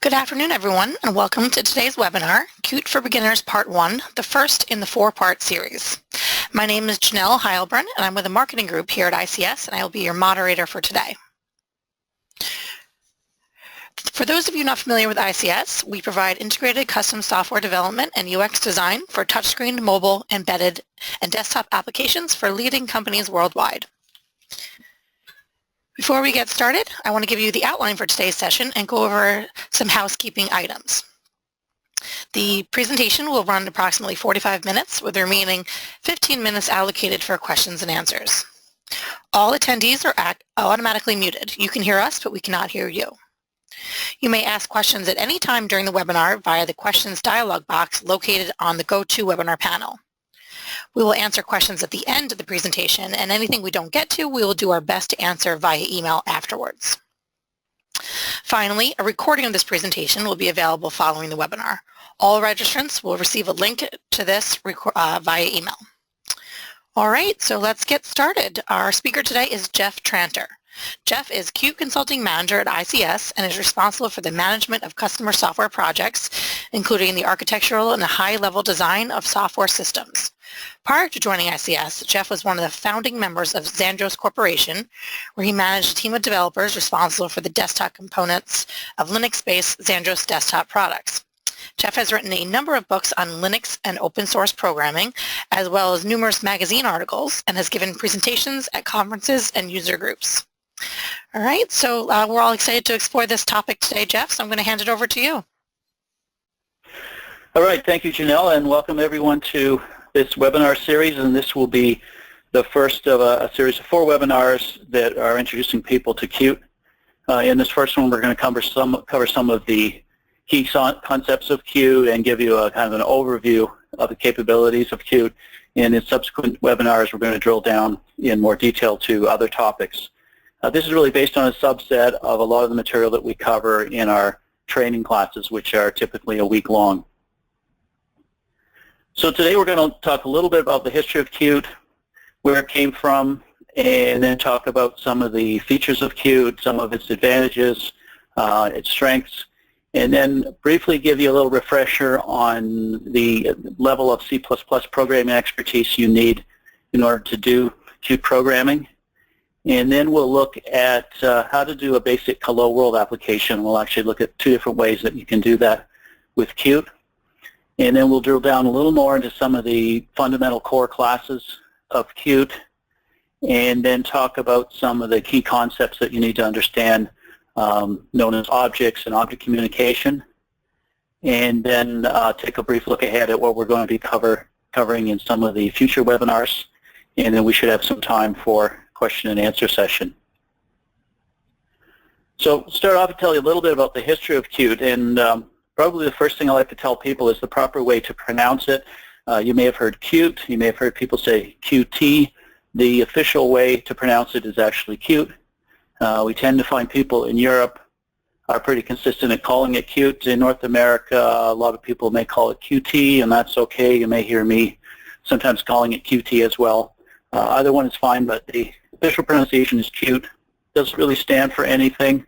Good afternoon, everyone, and welcome to today's webinar, Qt for Beginners Part 1, the first in the four-part series. My name is Janelle Heilbrunn, and I'm with the marketing group here at ICS, and I will be your moderator for today. For those of you not familiar with ICS, we provide integrated custom software development and UX design for touchscreen, mobile, embedded, and desktop applications for leading companies worldwide. Before we get started, I want to give you the outline for today's session and go over some housekeeping items. The presentation will run approximately 45 minutes, with the remaining 15 minutes allocated for questions and answers. All attendees are automatically muted. You can hear us, but we cannot hear you. You may ask questions at any time during the webinar via the questions dialog box located on the GoToWebinar panel. We will answer questions at the end of the presentation, and anything we don't get to, we will do our best to answer via email afterwards. Finally, a recording of this presentation will be available following the webinar. All registrants will receive a link to this via email. All right, so let's get started. Our speaker today is Jeff Tranter. Jeff is Qt Consulting Manager at ICS and is responsible for the management of customer software projects, including the architectural and the high-level design of software systems. Prior to joining ICS, Jeff was one of the founding members of Xandros Corporation, where he managed a team of developers responsible for the desktop components of Linux-based Xandros desktop products. Jeff has written a number of books on Linux and open source programming, as well as numerous magazine articles, and has given presentations at conferences and user groups. All right, so we're all excited to explore this topic today, Jeff, so I'm going to hand it over to you. All right, thank you, Janelle, and welcome everyone to this webinar series, and this will be the first of a series of 4 webinars that are introducing people to Qt. In this first one, we're going to cover some of the key concepts of Qt and give you a kind of an overview of the capabilities of Qt. And in subsequent webinars, we're going to drill down in more detail to other topics. This is really based on a subset of a lot of the material that we cover in our training classes, which are typically a week long. So today we're going to talk a little bit about the history of Qt, where it came from, and then talk about some of the features of Qt, some of its advantages, its strengths, and then briefly give you a little refresher on the level of C++ programming expertise you need in order to do Qt programming. And then we'll look at how to do a basic hello world application. We'll actually look at 2 different ways that you can do that with Qt. And then we'll drill down a little more into some of the fundamental core classes of Qt, and then talk about some of the key concepts that you need to understand, known as objects and object communication. And then take a brief look ahead at what we're going to be covering in some of the future webinars. And then we should have some time for question and answer session. So start off and tell you a little bit about the history of Qt, and probably the first thing I like to tell people is the proper way to pronounce it. You may have heard Qt, you may have heard people say Qt. The official way to pronounce it is actually Qt. We tend to find people in Europe are pretty consistent at calling it Qt. In North America, a lot of people may call it Qt, and that's okay. You may hear me sometimes calling it Qt as well. Either one is fine, but the official pronunciation is Qt. Doesn't really stand for anything,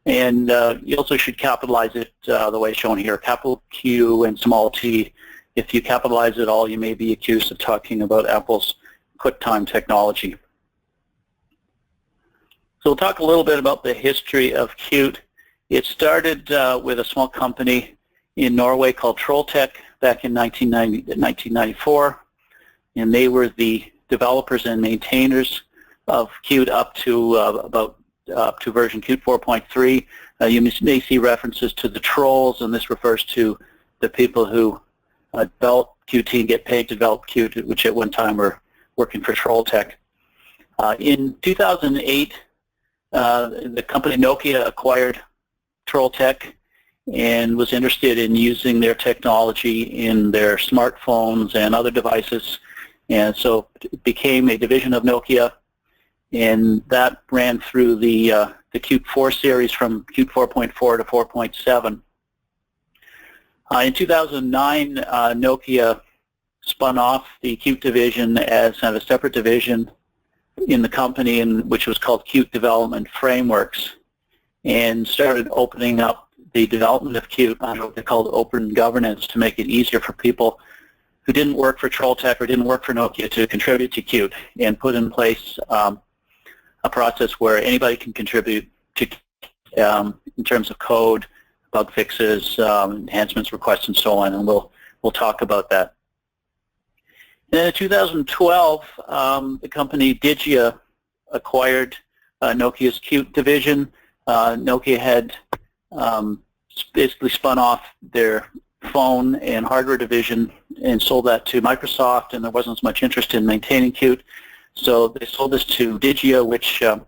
and you also should capitalize it the way shown here, capital Q and small t. If you capitalize it all, you may be accused of talking about Apple's QuickTime technology. So we'll talk a little bit about the history of Qt. It started with a small company in Norway called Trolltech back in 1994, and they were the developers and maintainers of Qt up to up to version Qt 4.3. You may see references to the trolls, and this refers to the people who develop Qt and get paid to develop Qt, which at one time were working for Trolltech. In 2008, the company Nokia acquired Trolltech and was interested in using their technology in their smartphones and other devices, and so it became a division of Nokia, and that ran through the Qt 4 series from Qt 4.4 to 4.7. In 2009, Nokia spun off the Qt division as kind of a separate division in the company, which was called Qt Development Frameworks, and started opening up the development of Qt under what they called open governance to make it easier for people who didn't work for Trolltech or didn't work for Nokia to contribute to Qt, and put in place a process where anybody can contribute to in terms of code, bug fixes, enhancements, requests, and so on, and we'll talk about that. And then in 2012, the company Digia acquired Nokia's Qt division. Nokia had basically spun off their phone and hardware division and sold that to Microsoft, and there wasn't as much interest in maintaining Qt. So they sold this to Digia, which a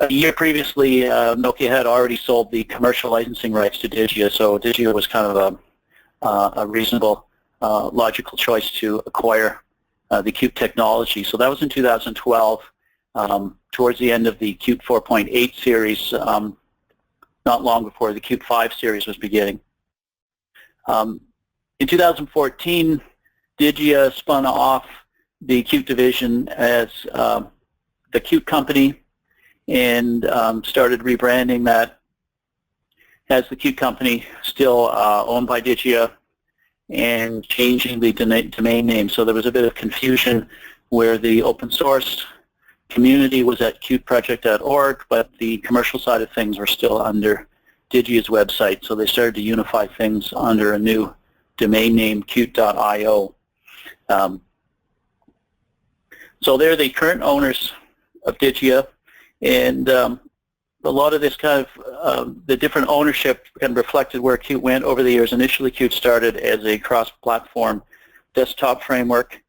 year previously Nokia had already sold the commercial licensing rights to Digia, so Digia was kind of a reasonable, logical choice to acquire the Qt technology. So that was in 2012, towards the end of the Qt 4.8 series, not long before the Qt 5 series was beginning. In 2014, Digia spun off the Qt division as the Qt company and started rebranding that as the Qt company, still owned by Digia, and changing the domain name. So there was a bit of confusion where the open source community was at qtproject.org, but the commercial side of things were still under Digia's website. So they started to unify things under a new domain name, qt.io. So they're the current owners of Digia, and a lot of this kind of, the different ownership kind of reflected where Qt went over the years. Initially, Qt started as a cross-platform desktop framework,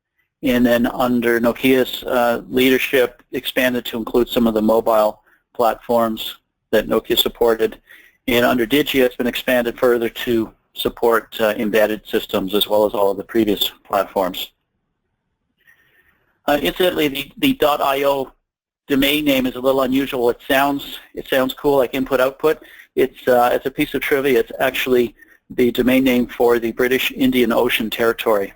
and then under Nokia's leadership expanded to include some of the mobile platforms that Nokia supported. And under Digia, it's been expanded further to support embedded systems as well as all of the previous platforms. Incidentally, the .io domain name is a little unusual. It sounds cool, like input-output. It's a piece of trivia. It's actually the domain name for the British Indian Ocean Territory.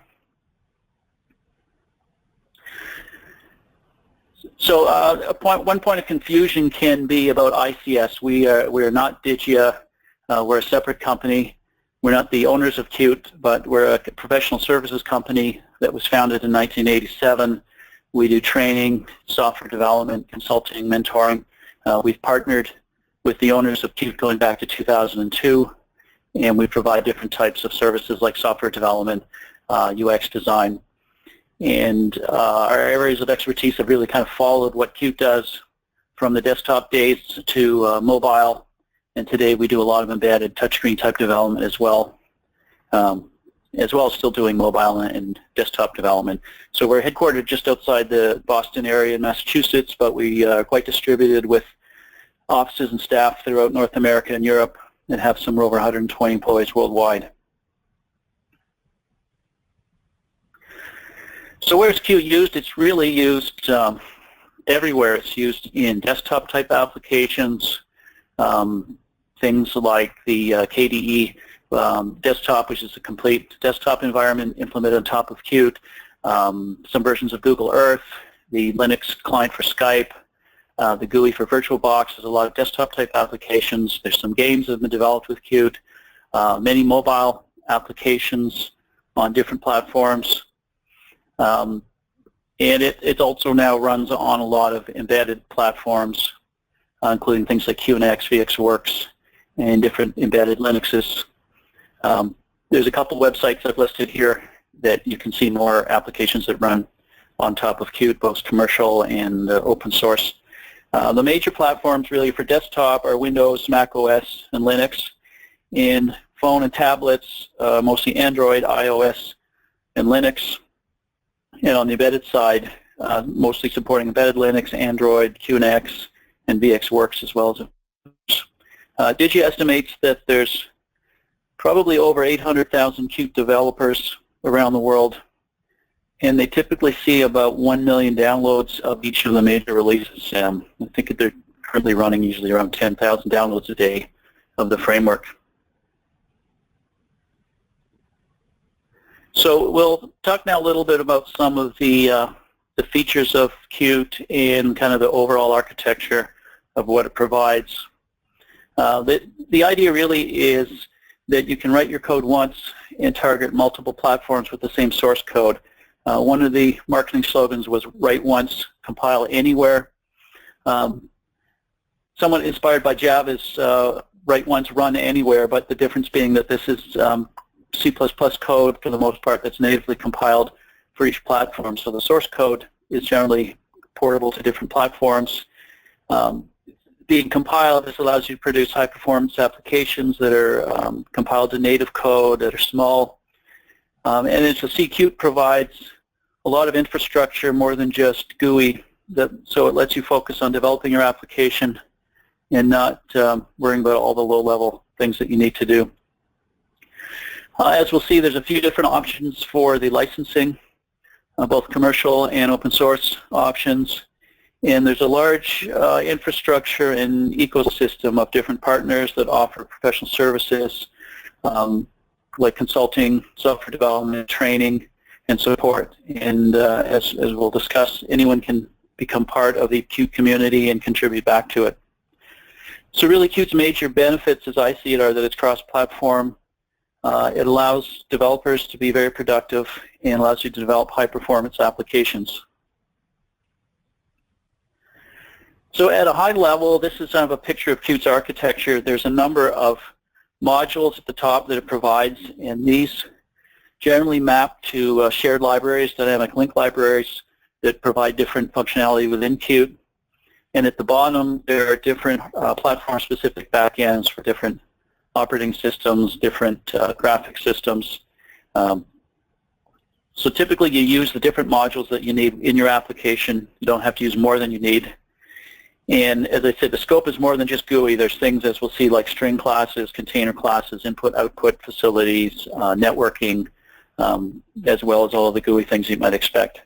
So one point of confusion can be about ICS. We are not Digia. We're a separate company. We're not the owners of Qt, but we're a professional services company that was founded in 1987. We do training, software development, consulting, mentoring. We've partnered with the owners of Qt going back to 2002, and we provide different types of services like software development, UX design. And our areas of expertise have really kind of followed what Qt does from the desktop days to mobile, and today we do a lot of embedded touchscreen type development as well as still doing mobile and desktop development. So we're headquartered just outside the Boston area in Massachusetts, but we are quite distributed with offices and staff throughout North America and Europe, and have some over 120 employees worldwide. So where's Qt used? It's really used everywhere. It's used in desktop type applications, things like the KDE desktop, which is a complete desktop environment implemented on top of Qt, some versions of Google Earth, the Linux client for Skype, the GUI for VirtualBox. There's a lot of desktop type applications. There's some games that have been developed with Qt, many mobile applications on different platforms. And it also now runs on a lot of embedded platforms, including things like QNX, VxWorks, and different embedded Linuxes. There's a couple websites I've listed here that you can see more applications that run on top of Qt, both commercial and open source. The major platforms really for desktop are Windows, Mac OS, and Linux. In phone and tablets, mostly Android, iOS, and Linux. And on the embedded side, mostly supporting embedded Linux, Android, QNX, and VxWorks as well as. Digia estimates that there's probably over 800,000 Qt developers around the world, and they typically see about 1 million downloads of each of the major releases. I think they're currently running usually around 10,000 downloads a day of the framework. So we'll talk now a little bit about some of the features of Qt and kind of the overall architecture of what it provides. The idea really is that you can write your code once and target multiple platforms with the same source code. One of the marketing slogans was write once, compile anywhere. Somewhat inspired by Java's write once, run anywhere, but the difference being that this is C++ code for the most part that's natively compiled for each platform. So the source code is generally portable to different platforms. Being compiled, this allows you to produce high-performance applications that are compiled to native code, that are small. And so C-Qt provides a lot of infrastructure more than just GUI, so it lets you focus on developing your application and not worrying about all the low-level things that you need to do. As we'll see, there's a few different options for the licensing, both commercial and open source options. And there's a large infrastructure and ecosystem of different partners that offer professional services like consulting, software development, training, and support. And as we'll discuss, anyone can become part of the Qt community and contribute back to it. So really Qt's major benefits, as I see it, are that it's cross-platform. It allows developers to be very productive and allows you to develop high-performance applications. So at a high level, this is kind of a picture of Qt's architecture. There's a number of modules at the top that it provides, and these generally map to shared libraries, dynamic link libraries that provide different functionality within Qt. And at the bottom, there are different platform-specific backends for different operating systems, different graphic systems. So typically you use the different modules that you need in your application. You don't have to use more than you need. And as I said, the scope is more than just GUI. There's things, as we'll see, like string classes, container classes, input-output facilities, networking, as well as all of the GUI things you might expect.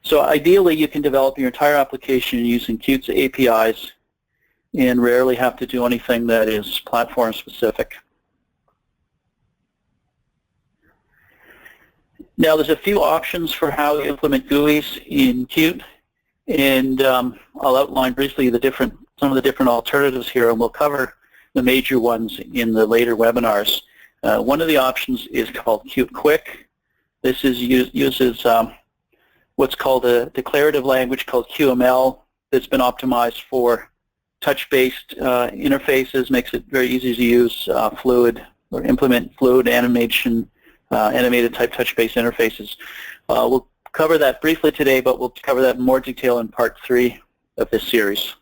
So ideally, you can develop your entire application using Qt's APIs and rarely have to do anything that is platform-specific. Now, there's a few options for how you implement GUIs in Qt. And I'll outline briefly some of the different alternatives here, and we'll cover the major ones in the later webinars. One of the options is called Qt Quick. This uses what's called a declarative language called QML that's been optimized for touch-based interfaces, makes it very easy to use fluid or implement fluid animation, animated type touch-based interfaces. We'll cover that briefly today, but we'll cover that in more detail in part 3 of this series.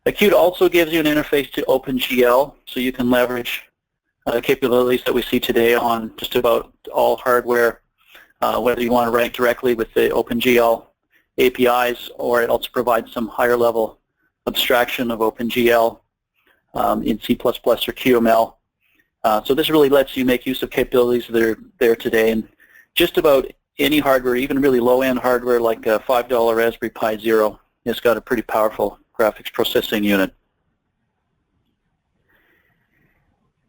Qt also gives you an interface to OpenGL, so you can leverage capabilities that we see today on just about all hardware, whether you want to write directly with the OpenGL APIs, or it also provides some higher level abstraction of OpenGL in C++ or QML. So this really lets you make use of capabilities that are there today. And just about any hardware, even really low-end hardware like a $5 Raspberry Pi Zero, has got a pretty powerful graphics processing unit.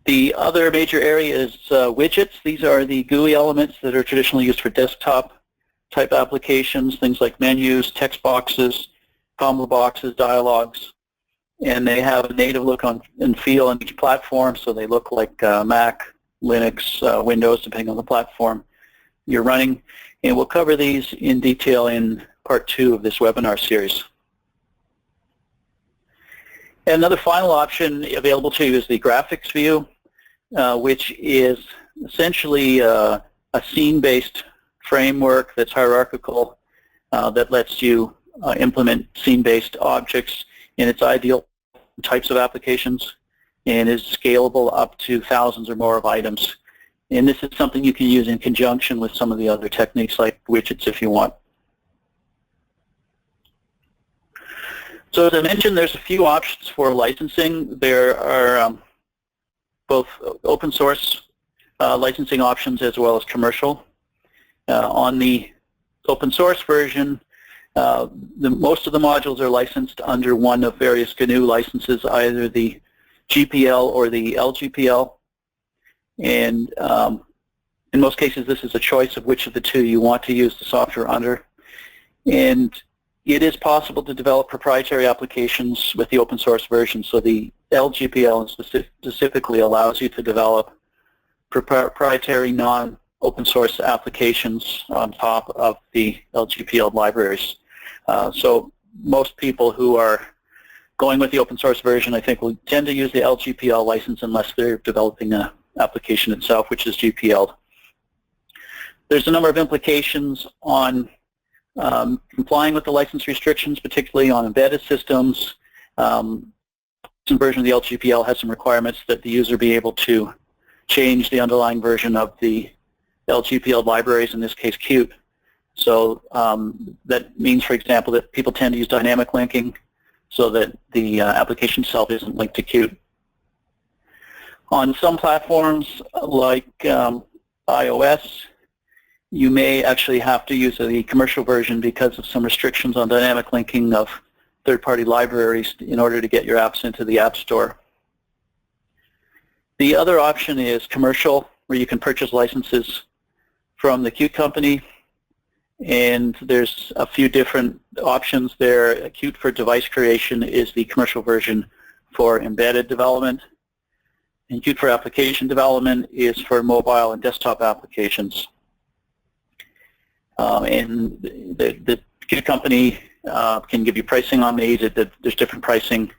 The other major area is widgets. These are the GUI elements that are traditionally used for desktop type applications, things like menus, text boxes, combo boxes, dialogues. And they have a native look and feel on each platform, so they look like Mac, Linux, Windows, depending on the platform you're running. And we'll cover these in detail in part 2 of this webinar series. And another final option available to you is the graphics view, which is essentially a scene-based framework that's hierarchical that lets you implement scene-based objects in its ideal types of applications and is scalable up to thousands or more of items. And this is something you can use in conjunction with some of the other techniques like widgets if you want. So as I mentioned, there's a few options for licensing. There are both open source licensing options as well as commercial. On the open source version, most of the modules are licensed under one of various GNU licenses, either the GPL or the LGPL. And in most cases, this is a choice of which of the two you want to use the software under. And it is possible to develop proprietary applications with the open source version. So the LGPL specifically allows you to develop proprietary non-open source applications on top of the LGPL libraries. So most people who are going with the open source version, I think, will tend to use the LGPL license unless they're developing an application itself, which is GPL'd. There's a number of implications on complying with the license restrictions, particularly on embedded systems. Some version of the LGPL has some requirements that the user be able to change the underlying version of the LGPL libraries, in this case Qt. So that means, for example, that people tend to use dynamic linking so that the application itself isn't linked to Qt. On some platforms like iOS, you may actually have to use the commercial version because of some restrictions on dynamic linking of third-party libraries in order to get your apps into the App Store. The other option is commercial, where you can purchase licenses from the Qt company, and there's a few different options there. Qt for device creation is the commercial version for embedded development, and Qt for application development is for mobile and desktop applications. And the Qt company can give you pricing on these. There's different pricing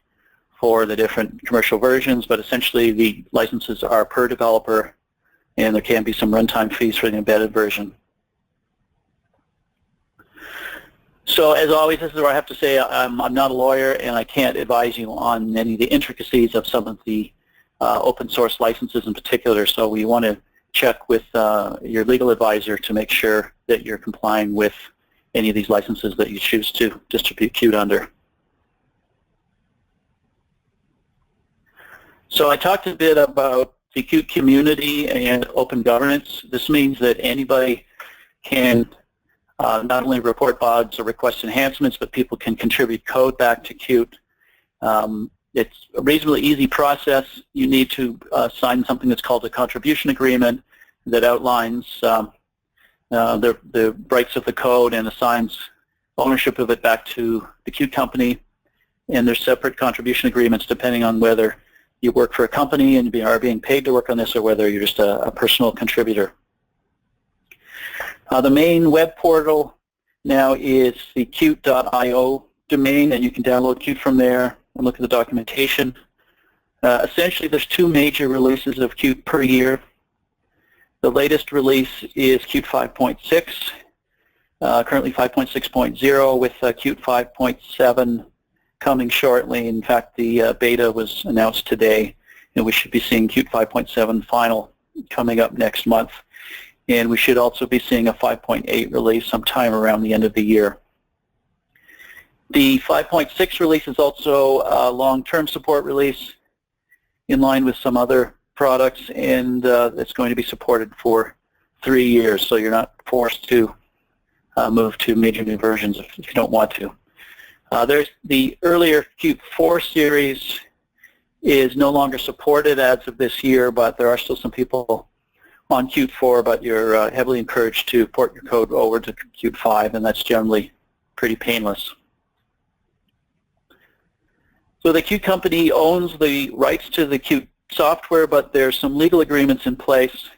for the different commercial versions, but essentially the licenses are per developer, and there can be some runtime fees for the embedded version. So as always, this is where I have to say I'm not a lawyer, and I can't advise you on any of the intricacies of some of the open source licenses in particular, so we want to check with your legal advisor to make sure that you're complying with any of these licenses that you choose to distribute Qt under. So I talked a bit about the Qt community and open governance. This means that anybody can not only report bugs or request enhancements, but people can contribute code back to Qt. It's a reasonably easy process. You need to sign something that's called a contribution agreement that outlines the rights of the code and assigns ownership of it back to the Qt company. And there's separate contribution agreements depending on whether you work for a company and are being paid to work on this, or whether you're just a personal contributor. The main web portal now is the Qt.io domain, and you can download Qt from there and look at the documentation. Essentially, there's two major releases of Qt per year. The latest release is Qt 5.6, currently 5.6.0, with Qt 5.7 coming shortly. In fact, the beta was announced today, and we should be seeing Qt 5.7 final coming up next month. And we should also be seeing a 5.8 release sometime around the end of the year. The 5.6 release is also a long-term support release in line with some other products, and it's going to be supported for 3 years, so you're not forced to move to major new versions if you don't want to. There's the earlier Qt 4 series is no longer supported as of this year, but there are still some people on Qt 4, but you're heavily encouraged to port your code over to Qt 5, and that's generally pretty painless. So the Qt company owns the rights to the Qt software, but there's some legal agreements in place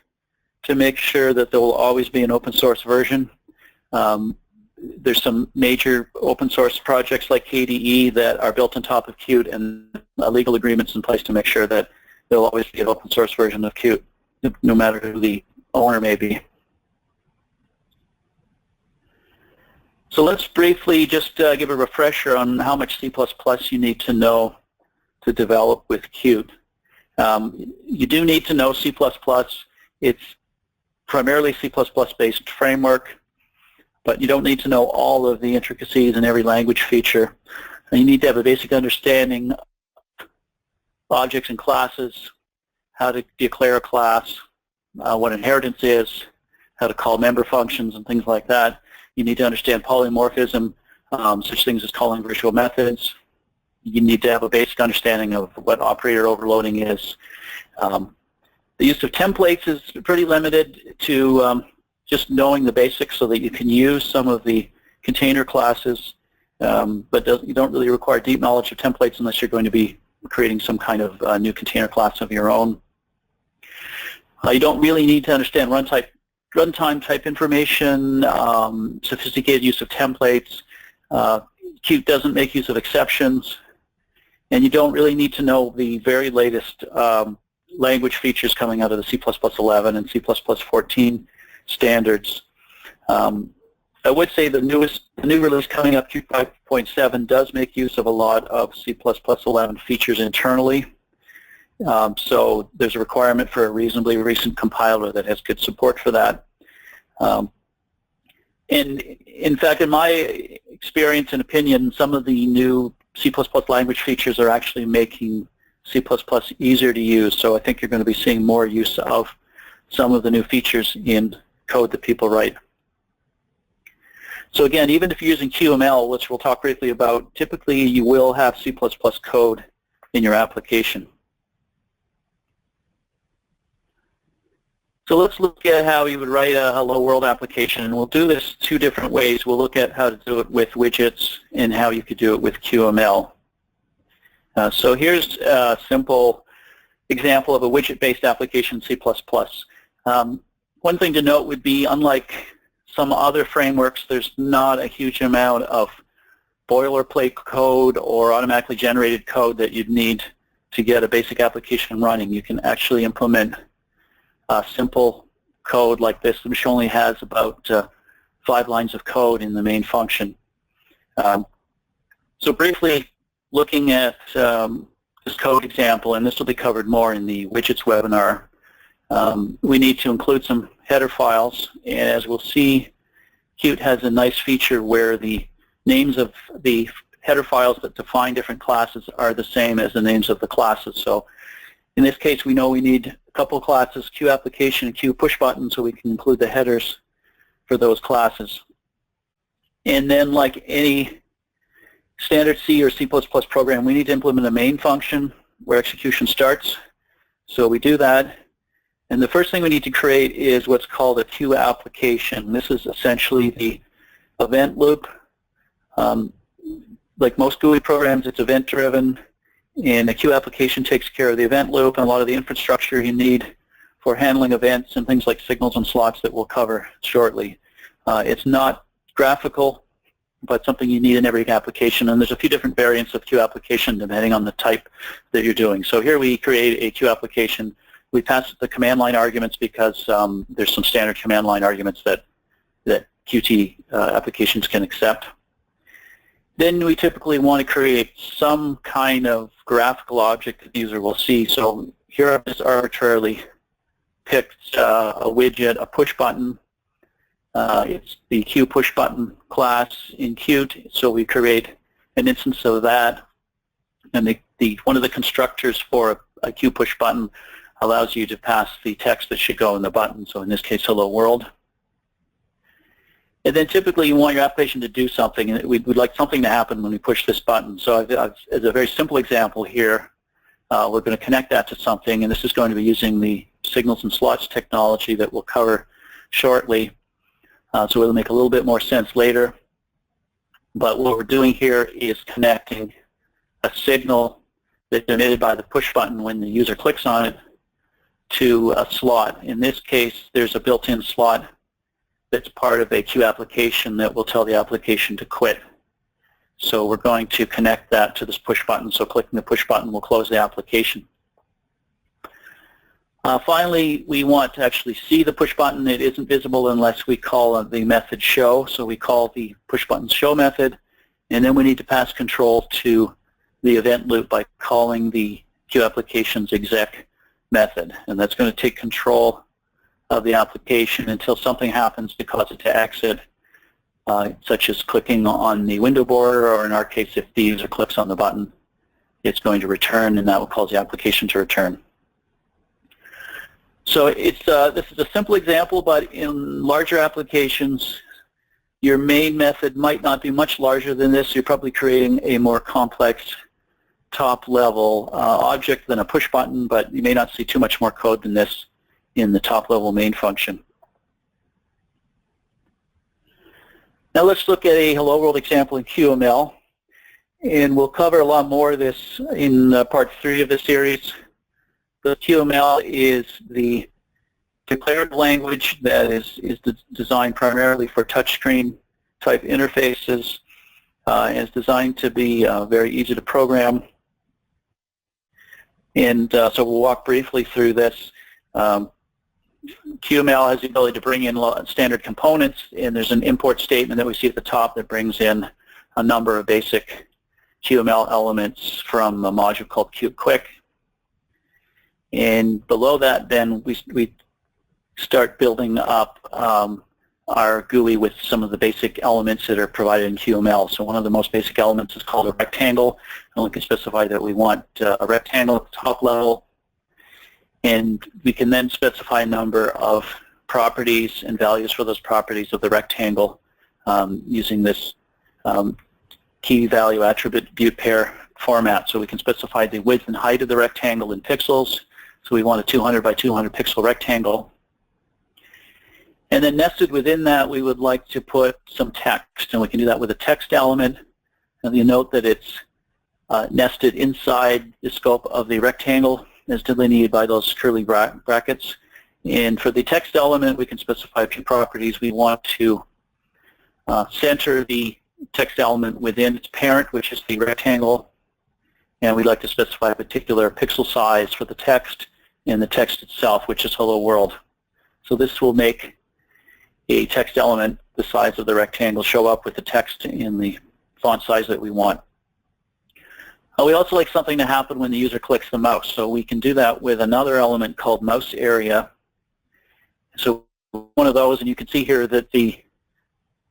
to make sure that there will always be an open source version. There's some major open source projects like KDE that are built on top of Qt, and legal agreements in place to make sure that there will always be an open source version of Qt, no matter who the owner may be. So let's briefly just give a refresher on how much C++ you need to know to develop with Qt. You do need to know C++. It's primarily C++ based framework, but you don't need to know all of the intricacies in every language feature. And you need to have a basic understanding of objects and classes, how to declare a class, what inheritance is, how to call member functions and things like that. You need to understand polymorphism, such things as calling virtual methods. You need to have a basic understanding of what operator overloading is. The use of templates is pretty limited to just knowing the basics so that you can use some of the container classes but you don't really require deep knowledge of templates unless you're going to be creating some kind of new container class of your own. You don't really need to understand runtime type information, sophisticated use of templates. Qt doesn't make use of exceptions, and you don't really need to know the very latest language features coming out of the C++11 and C++14 standards. I would say the new release coming up, Qt 5.7, does make use of a lot of C++11 features internally. So there's a requirement for a reasonably recent compiler that has good support for that. And in fact, in my experience and opinion, some of the new C++ language features are actually making C++ easier to use. So I think you're going to be seeing more use of some of the new features in code that people write. So again, even if you're using QML, which we'll talk briefly about, typically you will have C++ code in your application. So let's look at how you would write a hello world application, and we'll do this two different ways. We'll look at how to do it with widgets and how you could do it with QML. So here's a simple example of a widget-based application in C++. One thing to note would be, unlike some other frameworks, there's not a huge amount of boilerplate code or automatically generated code that you'd need to get a basic application running. You can actually implement simple code like this, which only has about 5 lines of code in the main function. So briefly, looking at this code example, and this will be covered more in the widgets webinar, we need to include some header files, and as we'll see, Qt has a nice feature where the names of the header files that define different classes are the same as the names of the classes. So in this case, we know we need a couple of classes, QApplication and QPushButton, so we can include the headers for those classes. And then, like any standard C or C++ program, we need to implement a main function where execution starts. So we do that. And the first thing we need to create is what's called a QApplication. This is essentially the event loop. Like most GUI programs, it's event-driven, and the QApplication takes care of the event loop and a lot of the infrastructure you need for handling events and things like signals and slots that we'll cover shortly. It's not graphical, but something you need in every application, and there's a few different variants of QApplication depending on the type that you're doing. So here we create a QApplication. We pass the command line arguments because there's some standard command line arguments that Qt applications can accept. Then we typically want to create some kind of graphical object that the user will see. So here I've just arbitrarily picked a widget, a push button. It's the QPushButton class in Qt, so we create an instance of that. And one of the constructors for a QPushButton allows you to pass the text that should go in the button, so in this case, hello world. And then typically you want your application to do something, and we'd like something to happen when we push this button. So as a very simple example here, we're going to connect that to something, and this is going to be using the signals and slots technology that we'll cover shortly. So it'll make a little bit more sense later. But what we're doing here is connecting a signal that's emitted by the push button when the user clicks on it to a slot. In this case, there's a built-in slot that's part of a QApplication that will tell the application to quit. So we're going to connect that to this push button. So clicking the push button will close the application. Finally, we want to actually see the push button. It isn't visible unless we call the method show. So we call the push button show method, and then we need to pass control to the event loop by calling the QApplication's exec method. And that's going to take control of the application until something happens to cause it to exit, such as clicking on the window border, or in our case, if the user clicks on the button, it's going to return, and that will cause the application to return. So this is a simple example, but in larger applications, your main method might not be much larger than this. You're probably creating a more complex top-level object than a push button, but you may not see too much more code than this in the top-level main function. Now let's look at a Hello World example in QML, and we'll cover a lot more of this in part 3 of the series. The QML is the declarative language that is designed primarily for touchscreen type interfaces. It's designed to be very easy to program. And so we'll walk briefly through this. QML has the ability to bring in standard components, and there's an import statement that we see at the top that brings in a number of basic QML elements from a module called QQuick. And below that, then we start building up our GUI with some of the basic elements that are provided in QML. So one of the most basic elements is called a rectangle, and we can specify that we want a rectangle at the top level. And we can then specify a number of properties and values for those properties of the rectangle using this key value attribute pair format. So we can specify the width and height of the rectangle in pixels. So we want a 200 by 200 pixel rectangle. And then nested within that, we would like to put some text, and we can do that with a text element. And you note that it's nested inside the scope of the rectangle, as delineated by those curly brackets. And for the text element, we can specify a few properties. We want to center the text element within its parent, which is the rectangle. And we'd like to specify a particular pixel size for the text and the text itself, which is Hello World. So this will make a text element the size of the rectangle show up with the text in the font size that we want. We also like something to happen when the user clicks the mouse. So we can do that with another element called mouse area. So one of those, and you can see here that the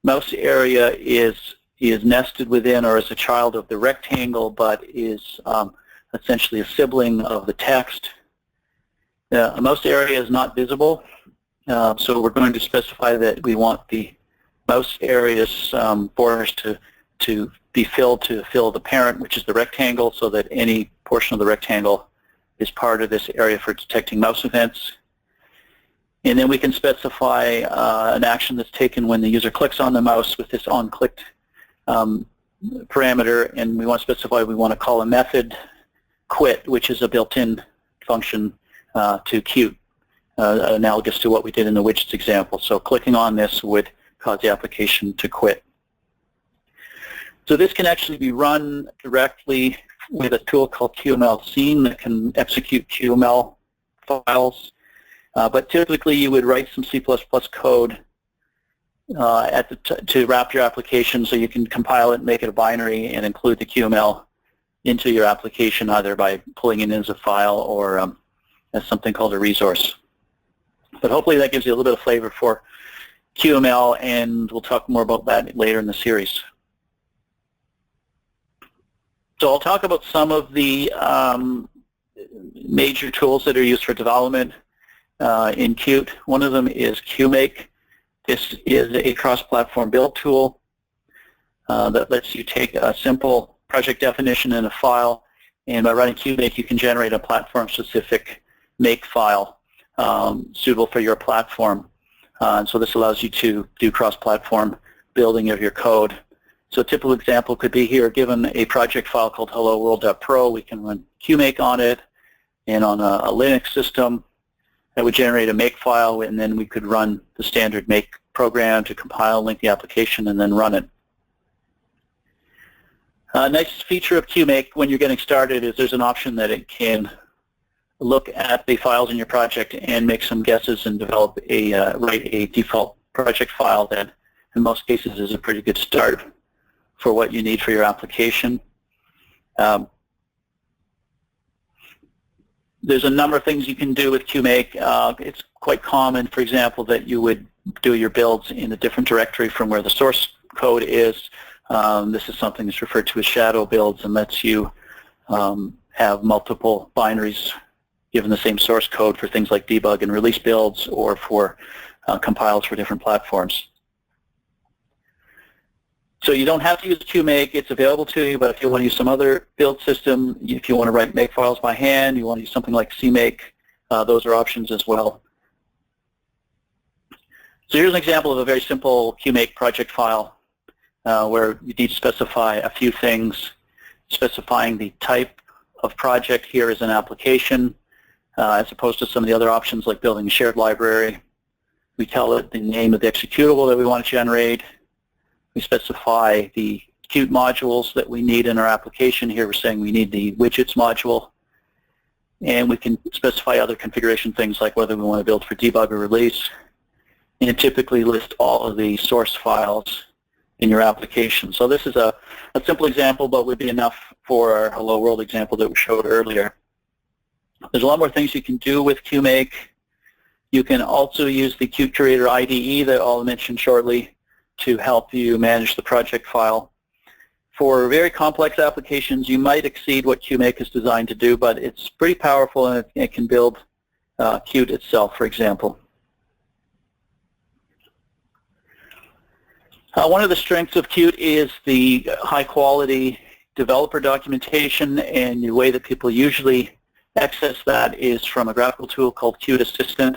mouse area is nested within or is a child of the rectangle, but is essentially a sibling of the text. A mouse area is not visible, so we're going to specify that we want the mouse area's borders to be filled to fill the parent, which is the rectangle, so that any portion of the rectangle is part of this area for detecting mouse events. And then we can specify an action that's taken when the user clicks on the mouse with this onClicked parameter, and we want to specify we want to call a method quit, which is a built-in function to Qt, analogous to what we did in the widgets example. So clicking on this would cause the application to quit. So this can actually be run directly with a tool called QML Scene that can execute QML files. But typically you would write some C++ code to wrap your application so you can compile it, make it a binary, and include the QML into your application either by pulling it in as a file or as something called a resource. But hopefully that gives you a little bit of flavor for QML, and we'll talk more about that later in the series. So I'll talk about some of the major tools that are used for development in Qt. One of them is QMake. This is a cross-platform build tool that lets you take a simple project definition in a file, and by running QMake you can generate a platform-specific make file suitable for your platform. And so this allows you to do cross-platform building of your code. So a typical example could be here, given a project file called helloworld.pro, we can run QMake on it, and on a Linux system that would generate a make file, and then we could run the standard make program to compile, link the application, and then run it. A nice feature of QMake when you're getting started is there's an option that it can look at the files in your project and make some guesses and develop write a default project file that in most cases is a pretty good start for what you need for your application. There's a number of things you can do with QMake. It's quite common, for example, that you would do your builds in a different directory from where the source code is. This is something that's referred to as shadow builds and lets you have multiple binaries given the same source code for things like debug and release builds or for compiles for different platforms. So you don't have to use QMake, it's available to you, but if you want to use some other build system, if you want to write make files by hand, you want to use something like CMake, those are options as well. So here's an example of a very simple QMake project file. where you need to specify a few things, specifying the type of project here as an application, as opposed to some of the other options like building a shared library. We tell it the name of the executable that we want to generate. We specify the Qt modules that we need in our application. Here we're saying we need the Widgets module. And we can specify other configuration things like whether we want to build for debug or release. And typically list all of the source files in your application. So this is a simple example, but would be enough for our Hello World example that we showed earlier. There's a lot more things you can do with QMake. You can also use the QCurator IDE that I'll mention shortly to help you manage the project file. For very complex applications, you might exceed what QMake is designed to do, but it's pretty powerful and it can build Qt itself, for example. One of the strengths of Qt is the high-quality developer documentation, and the way that people usually access that is from a graphical tool called Qt Assistant.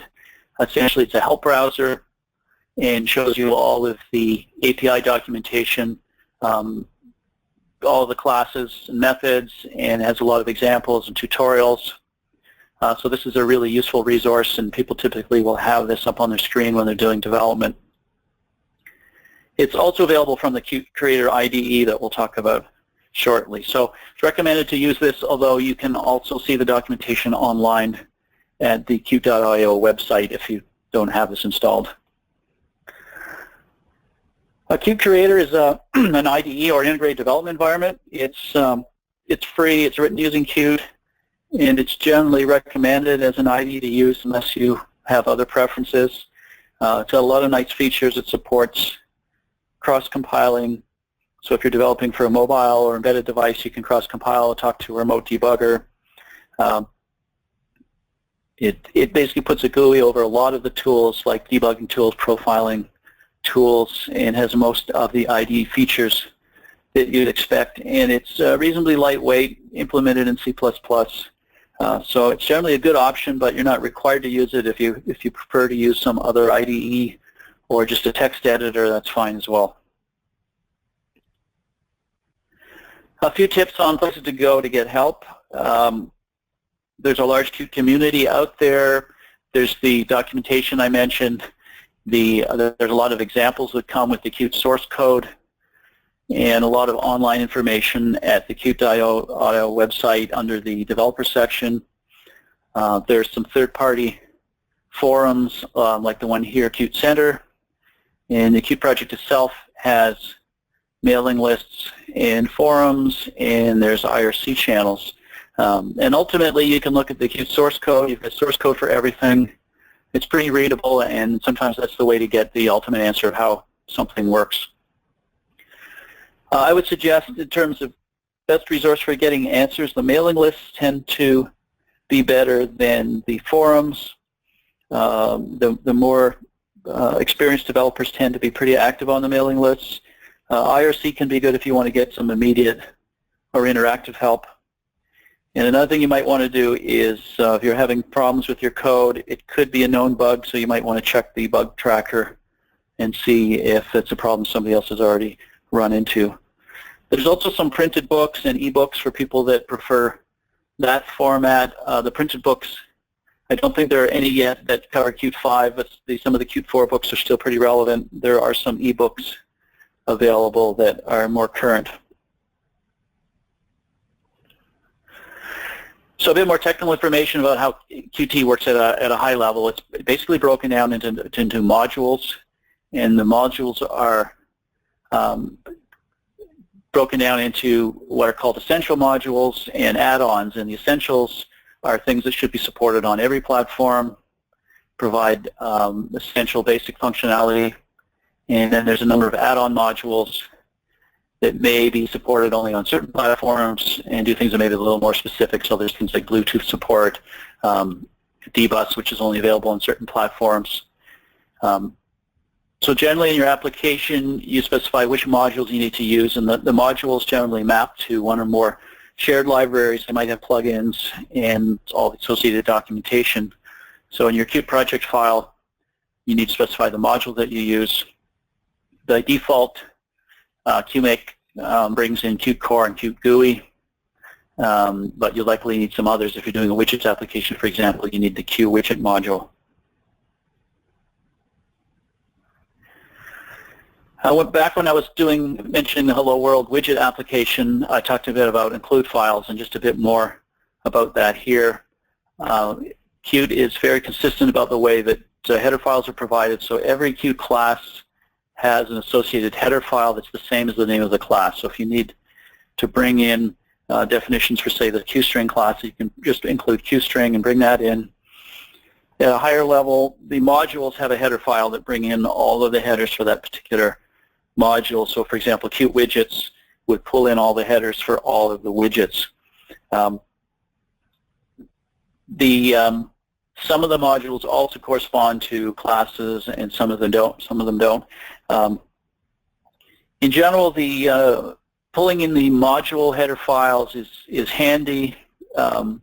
Essentially, it's a help browser and shows you all of the API documentation, all of the classes and methods, and has a lot of examples and tutorials. So this is a really useful resource, and people typically will have this up on their screen when they're doing development. It's also available from the QCurator IDE that we'll talk about shortly. So it's recommended to use this, although you can also see the documentation online at the Qt.io website if you don't have this installed. QCurator is an IDE or integrated development environment. It's free, it's written using Qt, and it's generally recommended as an IDE to use unless you have other preferences. It's got a lot of nice features. It supports cross-compiling. So if you're developing for a mobile or embedded device, you can cross-compile, talk to a remote debugger. It basically puts a GUI over a lot of the tools like debugging tools, profiling tools, and has most of the IDE features that you'd expect. And it's reasonably lightweight, implemented in C++. So it's generally a good option, but you're not required to use it. If you prefer to use some other IDE or just a text editor, that's fine as well. A few tips on places to go to get help. There's a large Qt community out there. There's the documentation I mentioned. There's a lot of examples that come with the Qt source code, and a lot of online information at the Qt.io website under the developer section. There's some third-party forums like the one here, Qt Center, and the Qt project itself has mailing lists and forums, and there's IRC channels. And ultimately, you can look at the Qt source code. You've got source code for everything. It's pretty readable, and sometimes that's the way to get the ultimate answer of how something works. I would suggest, in terms of best resource for getting answers, the mailing lists tend to be better than the forums. The more experienced developers tend to be pretty active on the mailing lists. IRC can be good if you want to get some immediate or interactive help. And another thing you might want to do is, if you're having problems with your code, it could be a known bug, so you might want to check the bug tracker and see if it's a problem somebody else has already run into. There's also some printed books and ebooks for people that prefer that format. The printed books, I don't think there are any yet that cover Qt 5, but some of the Qt 4 books are still pretty relevant. There are some ebooks available that are more current. So a bit more technical information about how Qt works at a high level. It's basically broken down into modules, and the modules are broken down into what are called essential modules and add-ons. And the essentials are things that should be supported on every platform, provide essential basic functionality, and then there's a number of add-on modules that may be supported only on certain platforms and do things that may be a little more specific. So there's things like Bluetooth support, dbus, which is only available on certain platforms. So generally in your application, you specify which modules you need to use, and the modules generally map to one or more shared libraries. They might have plugins and all the associated documentation. So in your Qt project file, you need to specify the module that you use. By default, QMake brings in Qt Core and Qt GUI, but you'll likely need some others. If you're doing a widgets application, for example, you need the QWidget module. Back when I was mentioning the Hello World widget application, I talked a bit about include files and just a bit more about that here. Qt is very consistent about the way that header files are provided, so every Qt class has an associated header file that's the same as the name of the class. So if you need to bring in definitions for, say, the QString class, you can just include QString and bring that in. At a higher level, the modules have a header file that bring in all of the headers for that particular module. So for example, QWidgets would pull in all the headers for all of the widgets. Some of the modules also correspond to classes, and some of them don't. In general, the pulling in the module header files is handy, so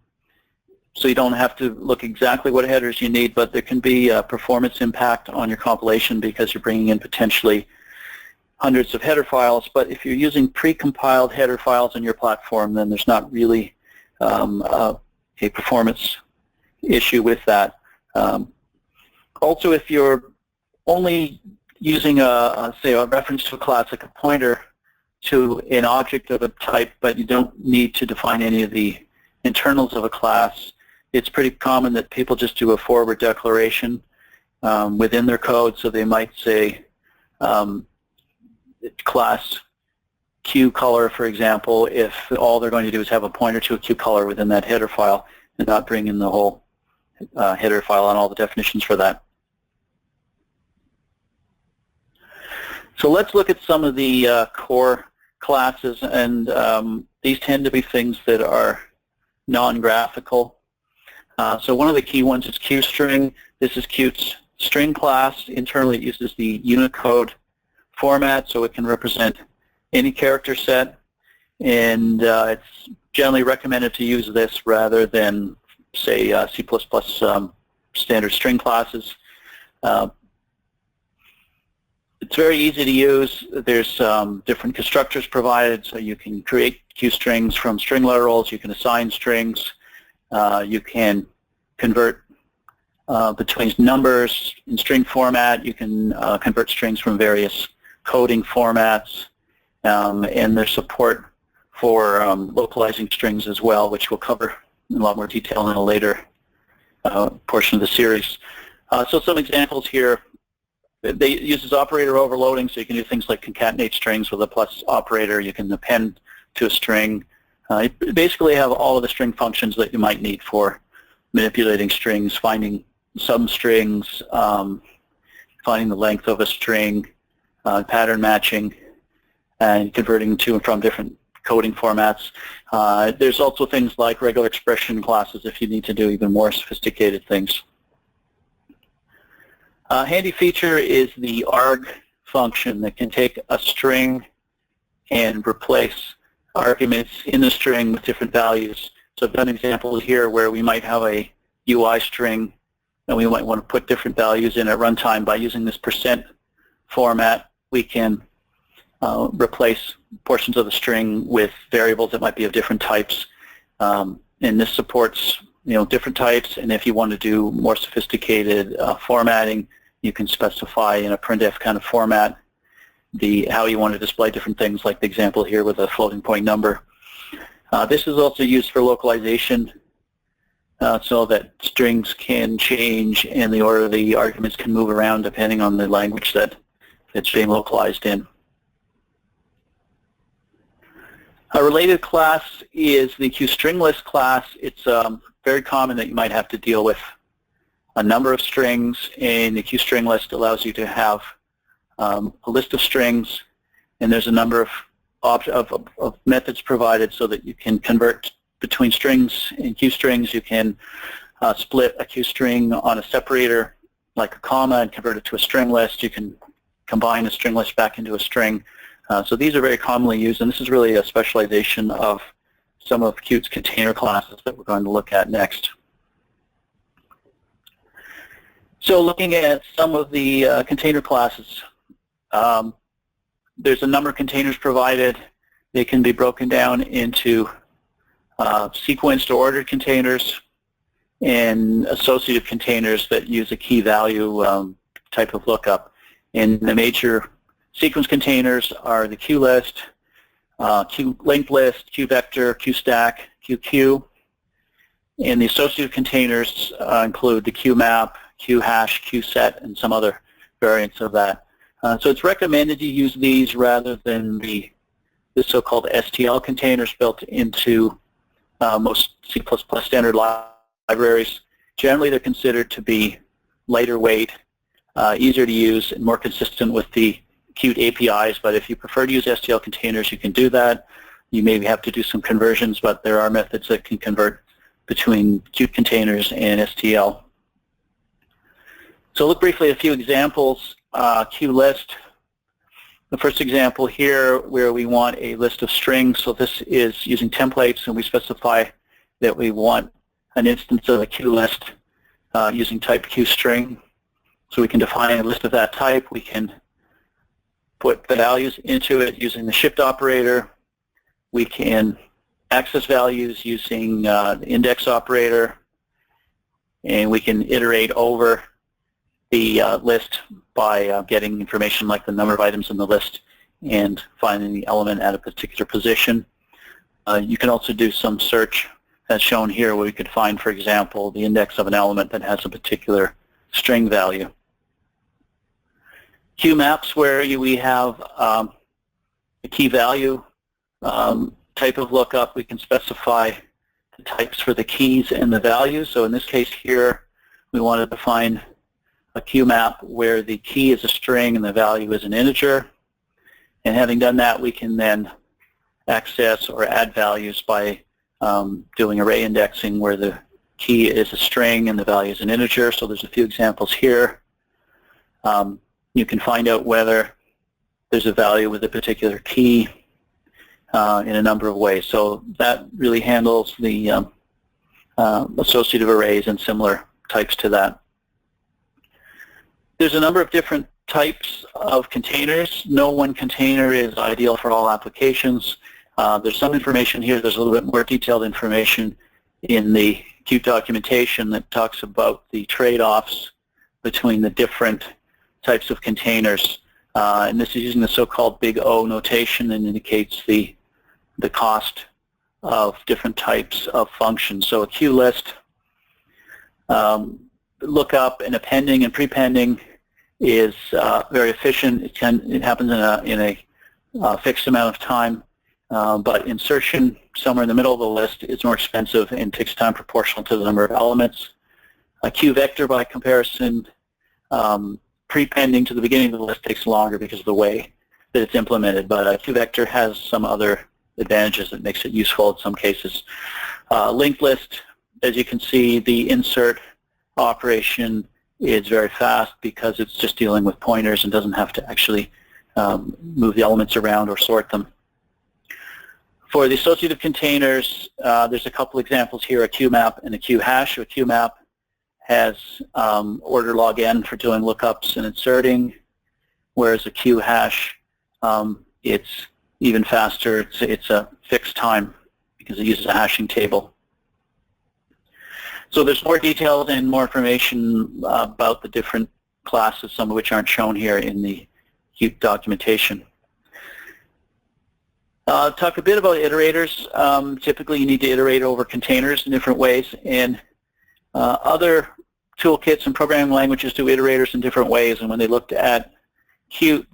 you don't have to look exactly what headers you need, but there can be a performance impact on your compilation because you're bringing in potentially hundreds of header files. But if you're using pre-compiled header files on your platform, then there's not really a performance issue with that. Also, if you're only using say a reference to a class, like a pointer to an object of a type, but you don't need to define any of the internals of a class, it's pretty common that people just do a forward declaration within their code. So they might say class QColor, for example, if all they're going to do is have a pointer to a QColor within that header file and not bring in the whole header file and all the definitions for that. So let's look at some of the core classes, and these tend to be things that are non-graphical. So one of the key ones is QString. This is Qt's string class. Internally it uses the Unicode format, so it can represent any character set, and it's generally recommended to use this rather than, say, C++ standard string classes. It's very easy to use. There's different constructors provided, so you can create QStrings from string literals, you can assign strings, you can convert between numbers in string format, you can convert strings from various coding formats, and there's support for localizing strings as well, which we'll cover in a lot more detail in a later portion of the series. So some examples here. It uses operator overloading, so you can do things like concatenate strings with a plus operator. You can append to a string. You basically have all of the string functions that you might need for manipulating strings, finding substrings, finding the length of a string, pattern matching, and converting to and from different coding formats. There's also things like regular expression classes if you need to do even more sophisticated things. A handy feature is the arg function that can take a string and replace arguments in the string with different values. So I've done an example here where we might have a UI string and we might want to put different values in at runtime. By using this % format, we can replace portions of the string with variables that might be of different types. And this supports different types, and if you want to do more sophisticated formatting, you can specify in a printf kind of format how you want to display different things, like the example here with a floating point number. This is also used for localization, so that strings can change and the order of the arguments can move around depending on the language that it's being localized in. A related class is the QStringList class. It's very common that you might have to deal with a number of strings, and the QStringList allows you to have a list of strings, and there's a number of methods provided so that you can convert between strings and QStrings. You can split a QString on a separator like a comma and convert it to a string list. You can combine a string list back into a string. So these are very commonly used, and this is really a specialization of some of Qt's container classes that we're going to look at next. So looking at some of the container classes, there's a number of containers provided. They can be broken down into sequenced or ordered containers and associative containers that use a key value type of lookup. And the major sequence containers are the QList, QLinked list, QVector, QStack, QQ. And the associative containers include the QMap, QHash, QSet, and some other variants of that. So it's recommended you use these rather than the so-called STL containers built into most C++ standard libraries. Generally, they're considered to be lighter weight, easier to use, and more consistent with the Qt APIs. But if you prefer to use STL containers, you can do that. You maybe have to do some conversions, but there are methods that can convert between Qt containers and STL. So look briefly at a few examples. QList. The first example here where we want a list of strings. So this is using templates, and we specify that we want an instance of a QList using type QString. So we can define a list of that type. We can put the values into it using the shift operator. We can access values using the index operator, and we can iterate over the list by getting information like the number of items in the list and finding the element at a particular position. You can also do some search as shown here where we could find, for example, the index of an element that has a particular string value. QMaps, where we have a key value type of lookup. We can specify the types for the keys and the values. So in this case here, we want to define a QMap where the key is a string and the value is an integer. And having done that, we can then access or add values by doing array indexing where the key is a string and the value is an integer. So there's a few examples here. You can find out whether there's a value with a particular key in a number of ways. So that really handles the associative arrays and similar types to that. There's a number of different types of containers. No one container is ideal for all applications. There's some information here. There's a little bit more detailed information in the Qt documentation that talks about the trade-offs between the different types of containers. And this is using the so-called big O notation that indicates the cost of different types of functions. So a QList, lookup and appending and prepending is very efficient. It happens in a fixed amount of time, but insertion somewhere in the middle of the list is more expensive and takes time proportional to the number of elements. A QVector, by comparison, prepending to the beginning of the list takes longer because of the way that it's implemented, but QVector has some other advantages that makes it useful in some cases. Linked list, as you can see, the insert operation is very fast because it's just dealing with pointers and doesn't have to actually move the elements around or sort them. For the associative containers, there's a couple examples here, a QMap and a QHash. A QMap has order log n for doing lookups and inserting, whereas a QHash, it's even faster. It's a fixed time because it uses a hashing table. So there's more details and more information about the different classes, some of which aren't shown here in the Qt documentation. Talk a bit about iterators. Typically you need to iterate over containers in different ways, and other toolkits and programming languages do iterators in different ways, and when they looked at Qt,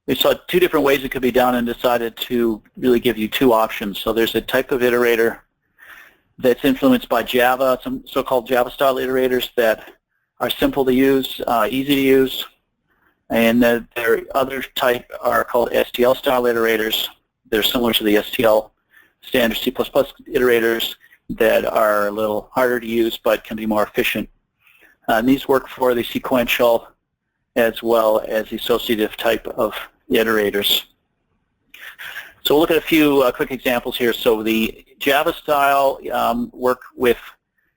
they saw two different ways it could be done and decided to really give you two options. So there's a type of iterator that's influenced by Java, some so-called Java-style iterators that are simple to use, easy to use, and their other type are called STL-style iterators. They're similar to the STL standard C++ iterators that are a little harder to use but can be more efficient. And these work for the sequential as well as the associative type of iterators. So we'll look at a few quick examples here. So the Java style work with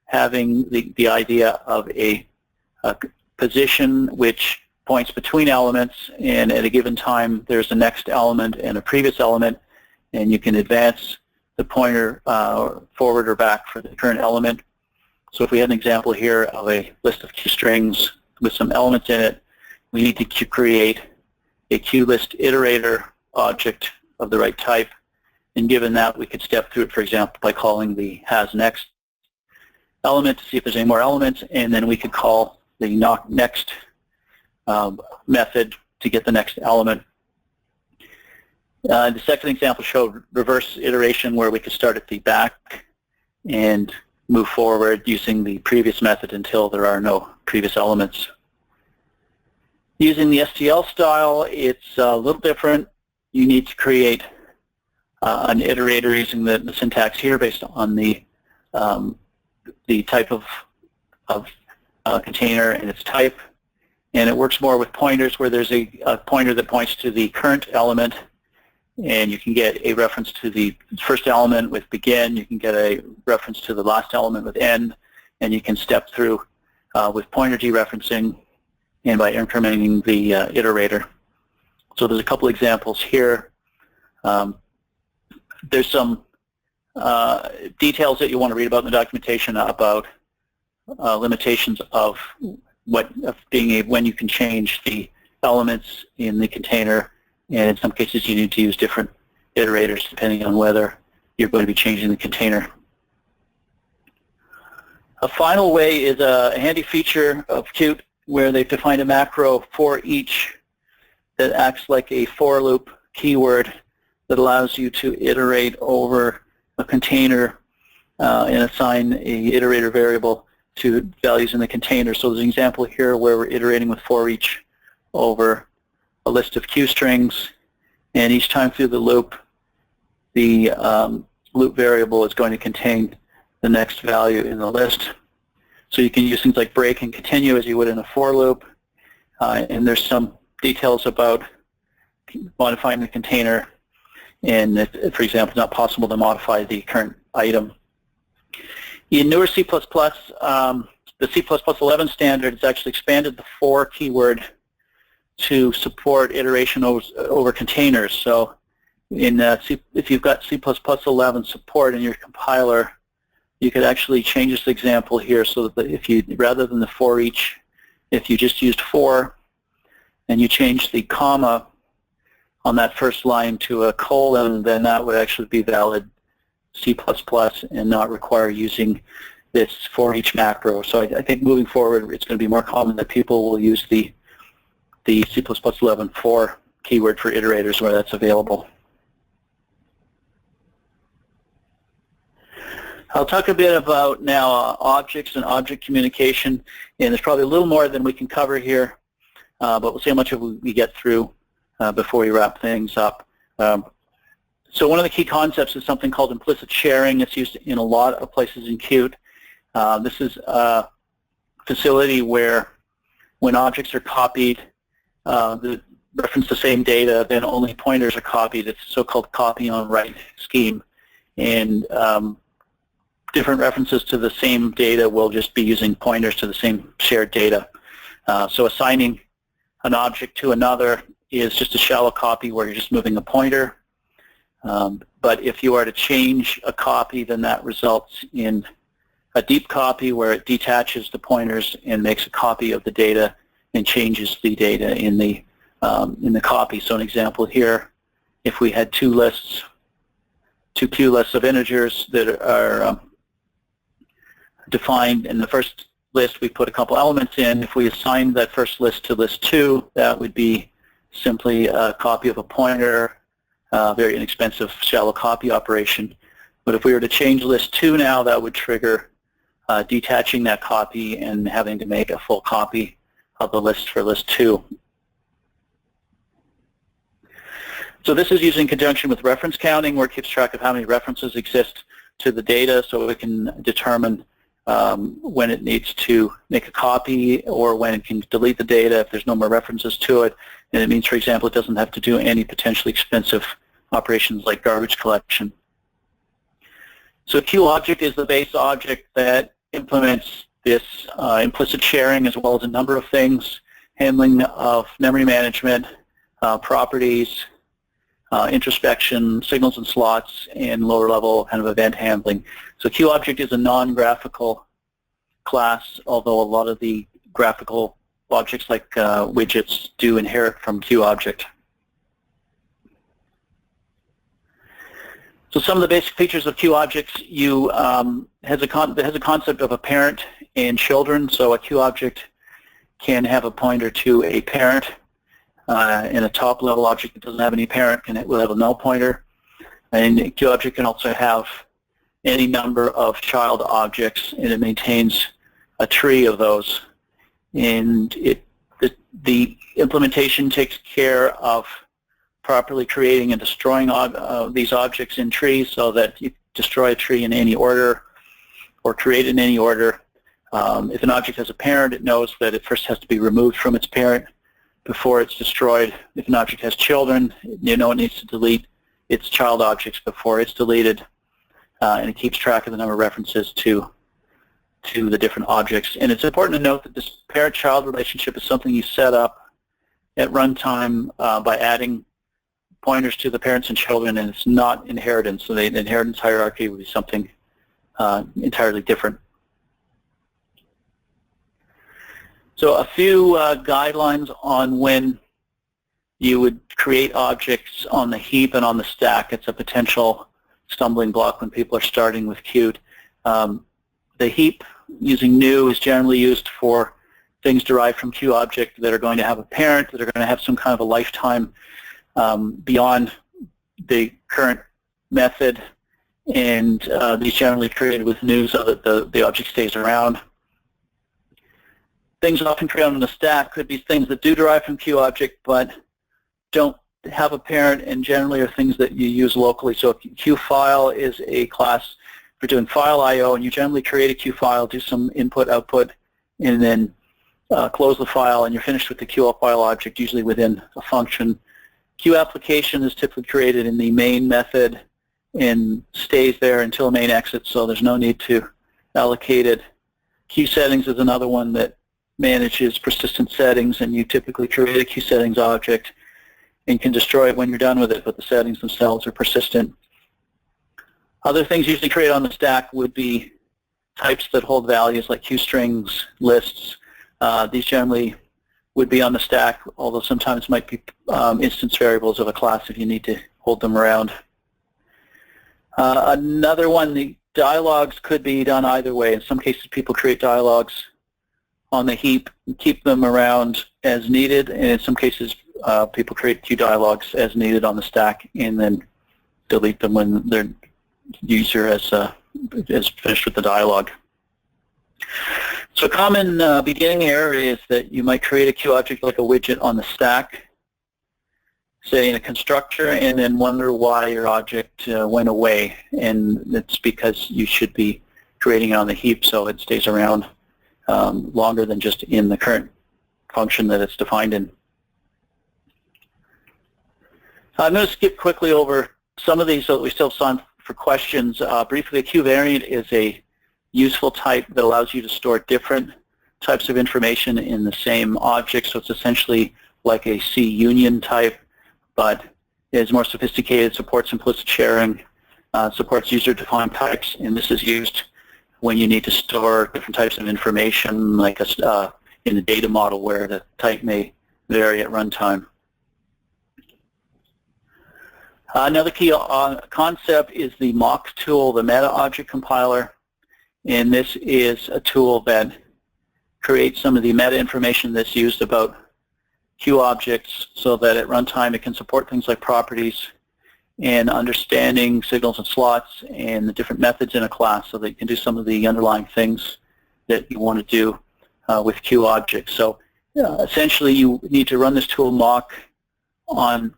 having the idea of a position which points between elements, and at a given time there's the next element and a previous element, and you can advance the pointer forward or back for the current element. So if we had an example here of a list of Q strings with some elements in it, we need to create a QList iterator object of the right type, and given that, we could step through it, for example, by calling the hasNext element to see if there's any more elements, and then we could call the next method to get the next element. The second example showed reverse iteration, where we could start at the back and move forward using the previous method until there are no previous elements. Using the STL style, it's a little different. You need to create an iterator using the syntax here based on the type of container and its type. And it works more with pointers, where there's a pointer that points to the current element, and you can get a reference to the first element with begin, you can get a reference to the last element with end, and you can step through with pointer dereferencing and by incrementing the iterator. So there's a couple examples here. There's some details that you want to read about in the documentation about limitations of when you can change the elements in the container, and in some cases you need to use different iterators depending on whether you're going to be changing the container. A final way is a handy feature of Qt where they've defined a macro for each that acts like a for loop keyword that allows you to iterate over a container and assign a iterator variable to values in the container. So there's an example here where we're iterating with for each over a list of Q strings, and each time through the loop, the loop variable is going to contain the next value in the list. So you can use things like break and continue as you would in a for loop, and there's some details about modifying the container, and if, for example, it's not possible to modify the current item. In newer C++, the C++11 standard has actually expanded the for keyword to support iteration over containers. So if you've got C++11 support in your compiler, you could actually change this example here so that if you, rather than the for each, if you just used for and you change the comma on that first line to a colon, then that would actually be valid C++ and not require using this for each macro. So I think moving forward, it's going to be more common that people will use the C++11 for keyword for iterators where that's available. I'll talk a bit about now objects and object communication, and there's probably a little more than we can cover here, but we'll see how much of it we get through before we wrap things up. So one of the key concepts is something called implicit sharing. It's used in a lot of places in Qt. This is a facility where when objects are copied, that reference the same data, then only pointers are copied. It's a so-called copy on write scheme. And different references to the same data will just be using pointers to the same shared data. So assigning an object to another is just a shallow copy where you're just moving a pointer. But if you are to change a copy, then that results in a deep copy where it detaches the pointers and makes a copy of the data and changes the data in the copy. So an example here, if we had two Q lists of integers that are defined in the first list, we put a couple elements in. If we assign that first list to list 2, that would be simply a copy of a pointer, very inexpensive shallow copy operation. But if we were to change list 2 now, that would trigger detaching that copy and having to make a full copy of the list for list 2. So this is used in conjunction with reference counting, where it keeps track of how many references exist to the data, so it can determine when it needs to make a copy or when it can delete the data if there's no more references to it. And it means, for example, it doesn't have to do any potentially expensive operations like garbage collection. So QObject is the base object that implements this implicit sharing as well as a number of things. handling of memory management, properties, introspection, signals and slots, and lower level kind of event handling. So QObject is a non-graphical class, although a lot of the graphical objects like widgets do inherit from QObject. So some of the basic features of QObjects has a concept of a parent and children. So a QObject can have a pointer to a parent, and a top-level object that doesn't have any parent will have a null pointer. And QObject can also have any number of child objects, and it maintains a tree of those. And the implementation takes care of properly creating and destroying these objects in trees, so that you destroy a tree in any order or create in any order. If an object has a parent, it knows that it first has to be removed from its parent before it's destroyed. If an object has children, you know it needs to delete its child objects before it's deleted, and it keeps track of the number of references to the different objects. And it's important to note that this parent-child relationship is something you set up at runtime by adding pointers to the parents and children, and it's not inheritance. So the inheritance hierarchy would be something entirely different. So a few guidelines on when you would create objects on the heap and on the stack. It's a potential stumbling block when people are starting with Qt. The heap using new is generally used for things derived from QObject that are going to have a parent, that are going to have some kind of a lifetime beyond the current method, and these generally created with new so that the object stays around. Things often created on the stack could be things that do derive from QObject but don't have a parent, and generally are things that you use locally. So QFile is a class for doing file I/O, and you generally create a QFile, do some input, output, and then close the file, and you're finished with the QFile object, usually within a function. QApplication is typically created in the main method and stays there until main exits, so there's no need to allocate it. QSettings is another one that manages persistent settings, and you typically create a QSettings object and can destroy it when you're done with it, but the settings themselves are persistent. Other things usually created on the stack would be types that hold values like QStrings, lists. These generally would be on the stack, although sometimes might be instance variables of a class if you need to hold them around. Another one, the dialogues could be done either way. In some cases, people create dialogues on the heap and keep them around as needed, and in some cases, people create QDialogues as needed on the stack and then delete them when their user is finished with the dialogue. So a common beginning error is that you might create a QObject like a widget on the stack, say in a constructor, and then wonder why your object went away. And it's because you should be creating it on the heap so it stays around longer than just in the current function that it's defined in. I'm going to skip quickly over some of these so that we still have time for questions. Briefly, a QVariant is a useful type that allows you to store different types of information in the same object. So it's essentially like a C union type, but is more sophisticated, supports implicit sharing, supports user-defined types, and this is used when you need to store different types of information, like in the data model where the type may vary at runtime. Another key concept is the mock tool, the meta object compiler, and this is a tool that creates some of the meta information that's used about QObjects so that at runtime it can support things like properties and understanding signals and slots and the different methods in a class so that you can do some of the underlying things that you want to do with QObjects. So essentially you need to run this tool mock on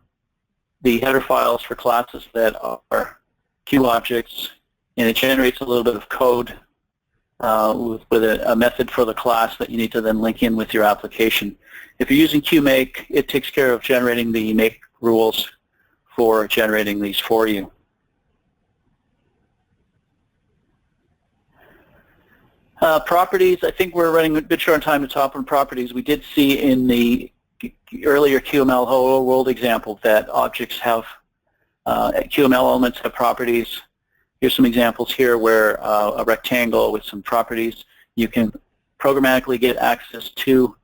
the header files for classes that are QObjects, and it generates a little bit of code with a method for the class that you need to then link in with your application. If you're using QMake, it takes care of generating the make rules for generating these for you. Properties, I think we're running a bit short on time to talk on properties. We did see in the earlier QML Hello World example that objects have, QML elements have properties. Here's some examples here where a rectangle with some properties, you can programmatically get access to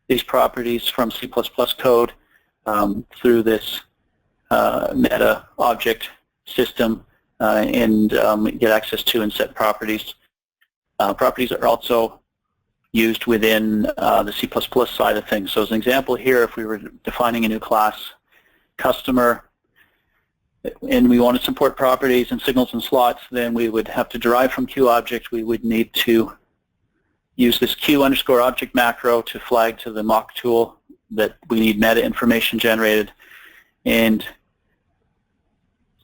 these properties from C++ code through this meta object system and get access to and set properties. Properties are also used within the C++ side of things. So as an example here, if we were defining a new class, customer, and we want to support properties and signals and slots, then we would have to derive from QObject. We would need to use this Q_object macro to flag to the mock tool that we need meta information generated. And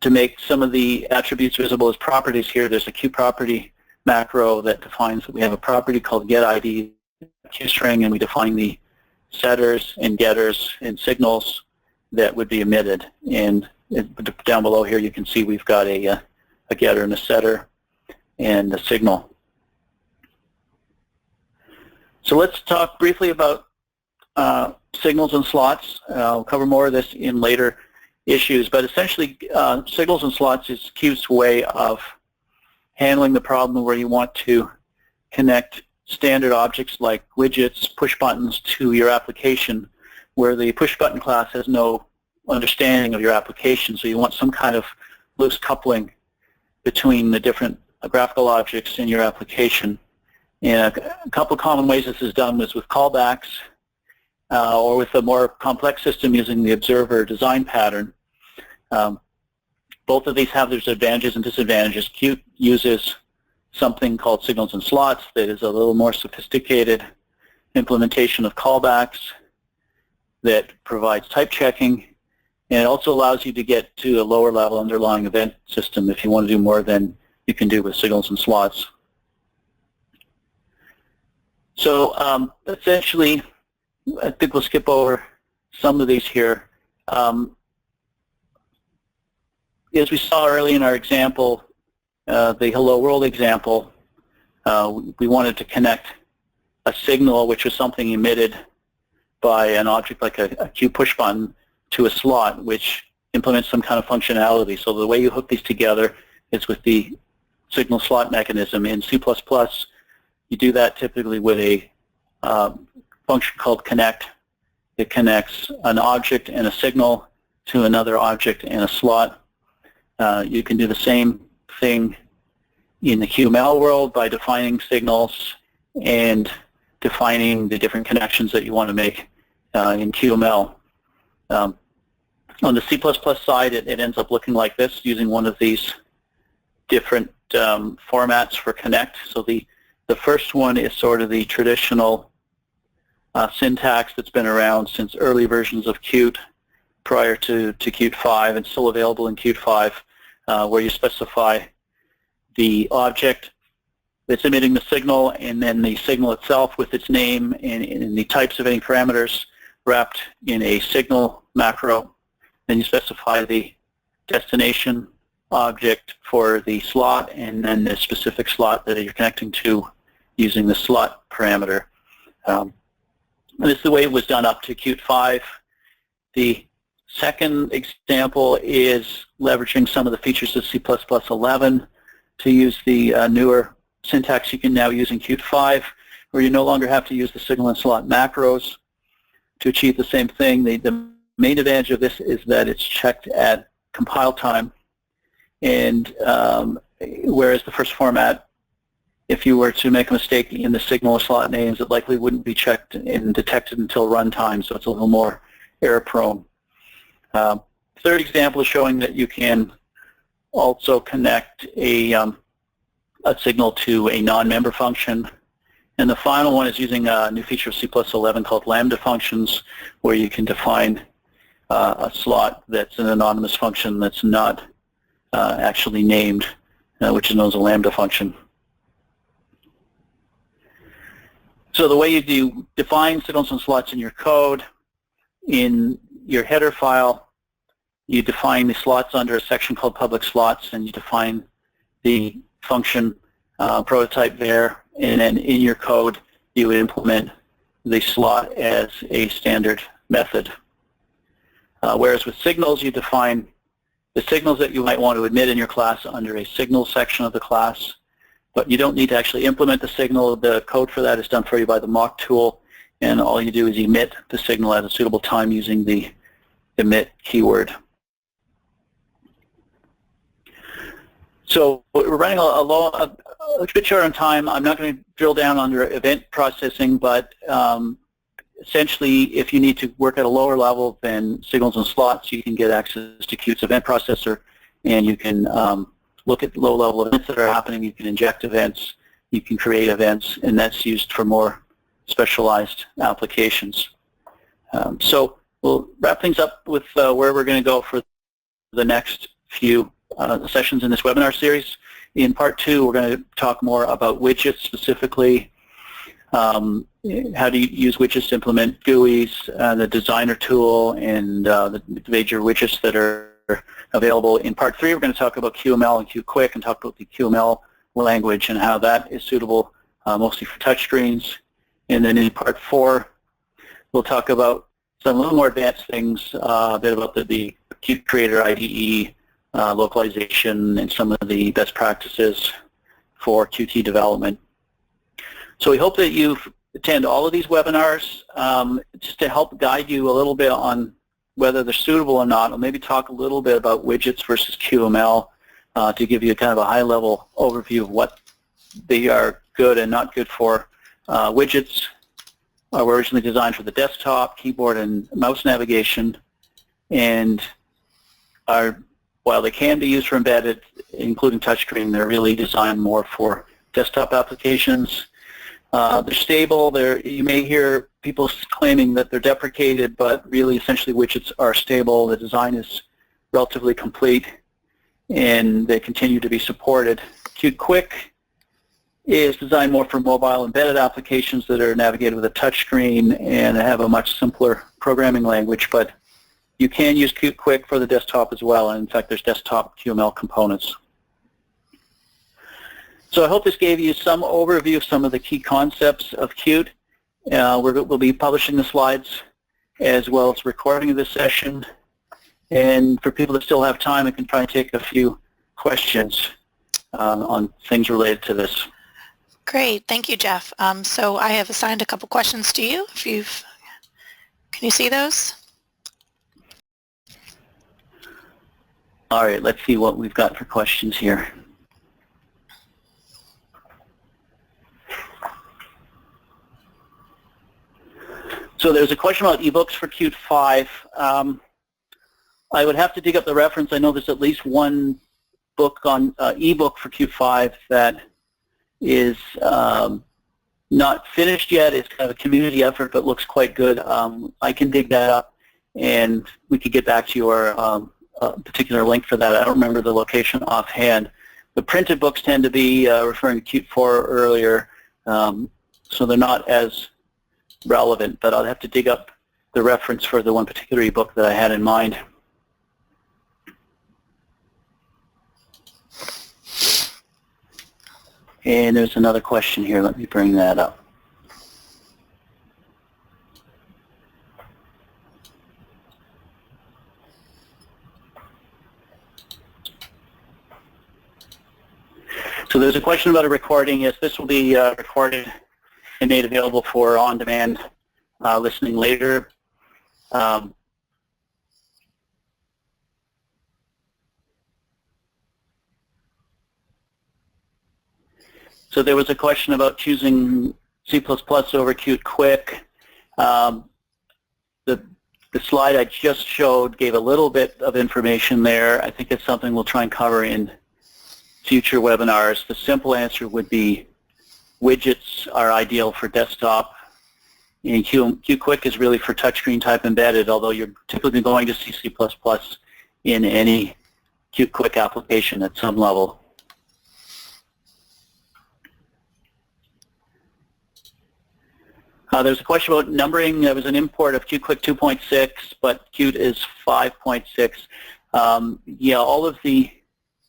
to make some of the attributes visible as properties here, there's a QProperty macro that defines that we have a property called getID QString, and we define the setters and getters and signals that would be emitted. And down below here you can see we've got a getter and a setter and a signal. So let's talk briefly about signals and slots. I'll cover more of this in later issues, but essentially signals and slots is Qt's way of handling the problem where you want to connect standard objects like widgets, push buttons to your application, where the push button class has no understanding of your application. So you want some kind of loose coupling between the different graphical objects in your application. And a couple of common ways this is done is with callbacks or with a more complex system using the observer design pattern. Both of these have their advantages and disadvantages. Qt uses something called signals and slots that is a little more sophisticated implementation of callbacks that provides type checking, and it also allows you to get to a lower level underlying event system if you want to do more than you can do with signals and slots. So essentially, I think we'll skip over some of these here. As we saw early in our example, the Hello World example, we wanted to connect a signal, which was something emitted by an object like a Q push button, to a slot, which implements some kind of functionality. So the way you hook these together is with the signal slot mechanism. In C++, you do that typically with a function called connect. It connects an object and a signal to another object and a slot. You can do the same thing in the QML world by defining signals and defining the different connections that you want to make in QML. On the C++ side, it ends up looking like this, using one of these different formats for connect. So the first one is sort of the traditional syntax that's been around since early versions of Qt, prior to Qt 5, and still available in Qt 5, where you specify the object that's emitting the signal, and then the signal itself with its name and the types of any parameters wrapped in a signal macro. Then you specify the destination object for the slot, and then the specific slot that you're connecting to using the slot parameter. And this is the way it was done up to Qt 5. The second example is leveraging some of the features of C++ 11 to use the newer syntax you can now use in Qt 5, where you no longer have to use the signal and slot macros to achieve the same thing. The main advantage of this is that it's checked at compile time, and whereas the first format, if you were to make a mistake in the signal or slot names, it likely wouldn't be checked and detected until runtime, so it's a little more error-prone. Third example is showing that you can also connect a signal to a non-member function. And the final one is using a new feature of C++ 11 called lambda functions, where you can define a slot that's an anonymous function that's not actually named, which is known as a lambda function. So the way you do define signals and slots in your code, in your header file, you define the slots under a section called public slots, and you define the function prototype there and then in your code you would implement the slot as a standard method. Whereas with signals, you define the signals that you might want to admit in your class under a signal section of the class, but you don't need to actually implement the signal. The code for that is done for you by the mock tool, and all you do is emit the signal at a suitable time using the emit keyword. So we're running a bit short on time. I'm not going to drill down under event processing, but essentially, if you need to work at a lower level than signals and slots, you can get access to Qt's event processor, and you can look at low-level events that are happening. You can inject events, you can create events, and that's used for more specialized applications. So we'll wrap things up with where we're going to go for the next few sessions in this webinar series. In part 2, we're going to talk more about widgets, specifically how do you use widgets to implement GUIs, the designer tool, and the major widgets that are available. In part 3, we're going to talk about QML and QQuick and talk about the QML language and how that is suitable mostly for touchscreens. And then in part 4, we'll talk about some a little more advanced things, a bit about the Qt Creator IDE, localization, and some of the best practices for Qt development. So we hope that you attend all of these webinars just to help guide you a little bit on whether they're suitable or not. I'll maybe talk a little bit about widgets versus QML to give you kind of a high-level overview of what they are good and not good for. Widgets were originally designed for the desktop, keyboard, and mouse navigation, and while they can be used for embedded, including touchscreen, they're really designed more for desktop applications. They're stable. You may hear people claiming that they're deprecated, but really essentially widgets are stable. The design is relatively complete, and they continue to be supported. QQuick is designed more for mobile embedded applications that are navigated with a touchscreen and have a much simpler programming language, but you can use QQuick for the desktop as well, and in fact there's desktop QML components. So I hope this gave you some overview of some of the key concepts of Qt. We'll be publishing the slides as well as recording of this session. And for people that still have time, I can try and take a few questions on things related to this. Great, thank you, Jeff. So I have assigned a couple questions to you. Can you see those? All right, let's see what we've got for questions here. So there's a question about ebooks for Qt 5. I would have to dig up the reference. I know there's at least one book on ebook for Qt 5 that is not finished yet. It's kind of a community effort, but looks quite good. I can dig that up, and we could get back to you or a particular link for that. I don't remember the location offhand. The printed books tend to be referring to Qt 4 earlier, so they're not as relevant, but I'll have to dig up the reference for the one particular ebook that I had in mind. And there's another question here. Let me bring that up. So there's a question about a recording. Yes, this will be recorded and made available for on-demand listening later. So there was a question about choosing C++ over QQuick. The slide I just showed gave a little bit of information there. I think it's something we'll try and cover in future webinars. The simple answer would be widgets are ideal for desktop, and QQuick is really for touchscreen type embedded, although you're typically going to see C++ in any QQuick application at some level. There's a question about numbering. There was an import of QQuick 2.6, but Qt is 5.6. Yeah, all of the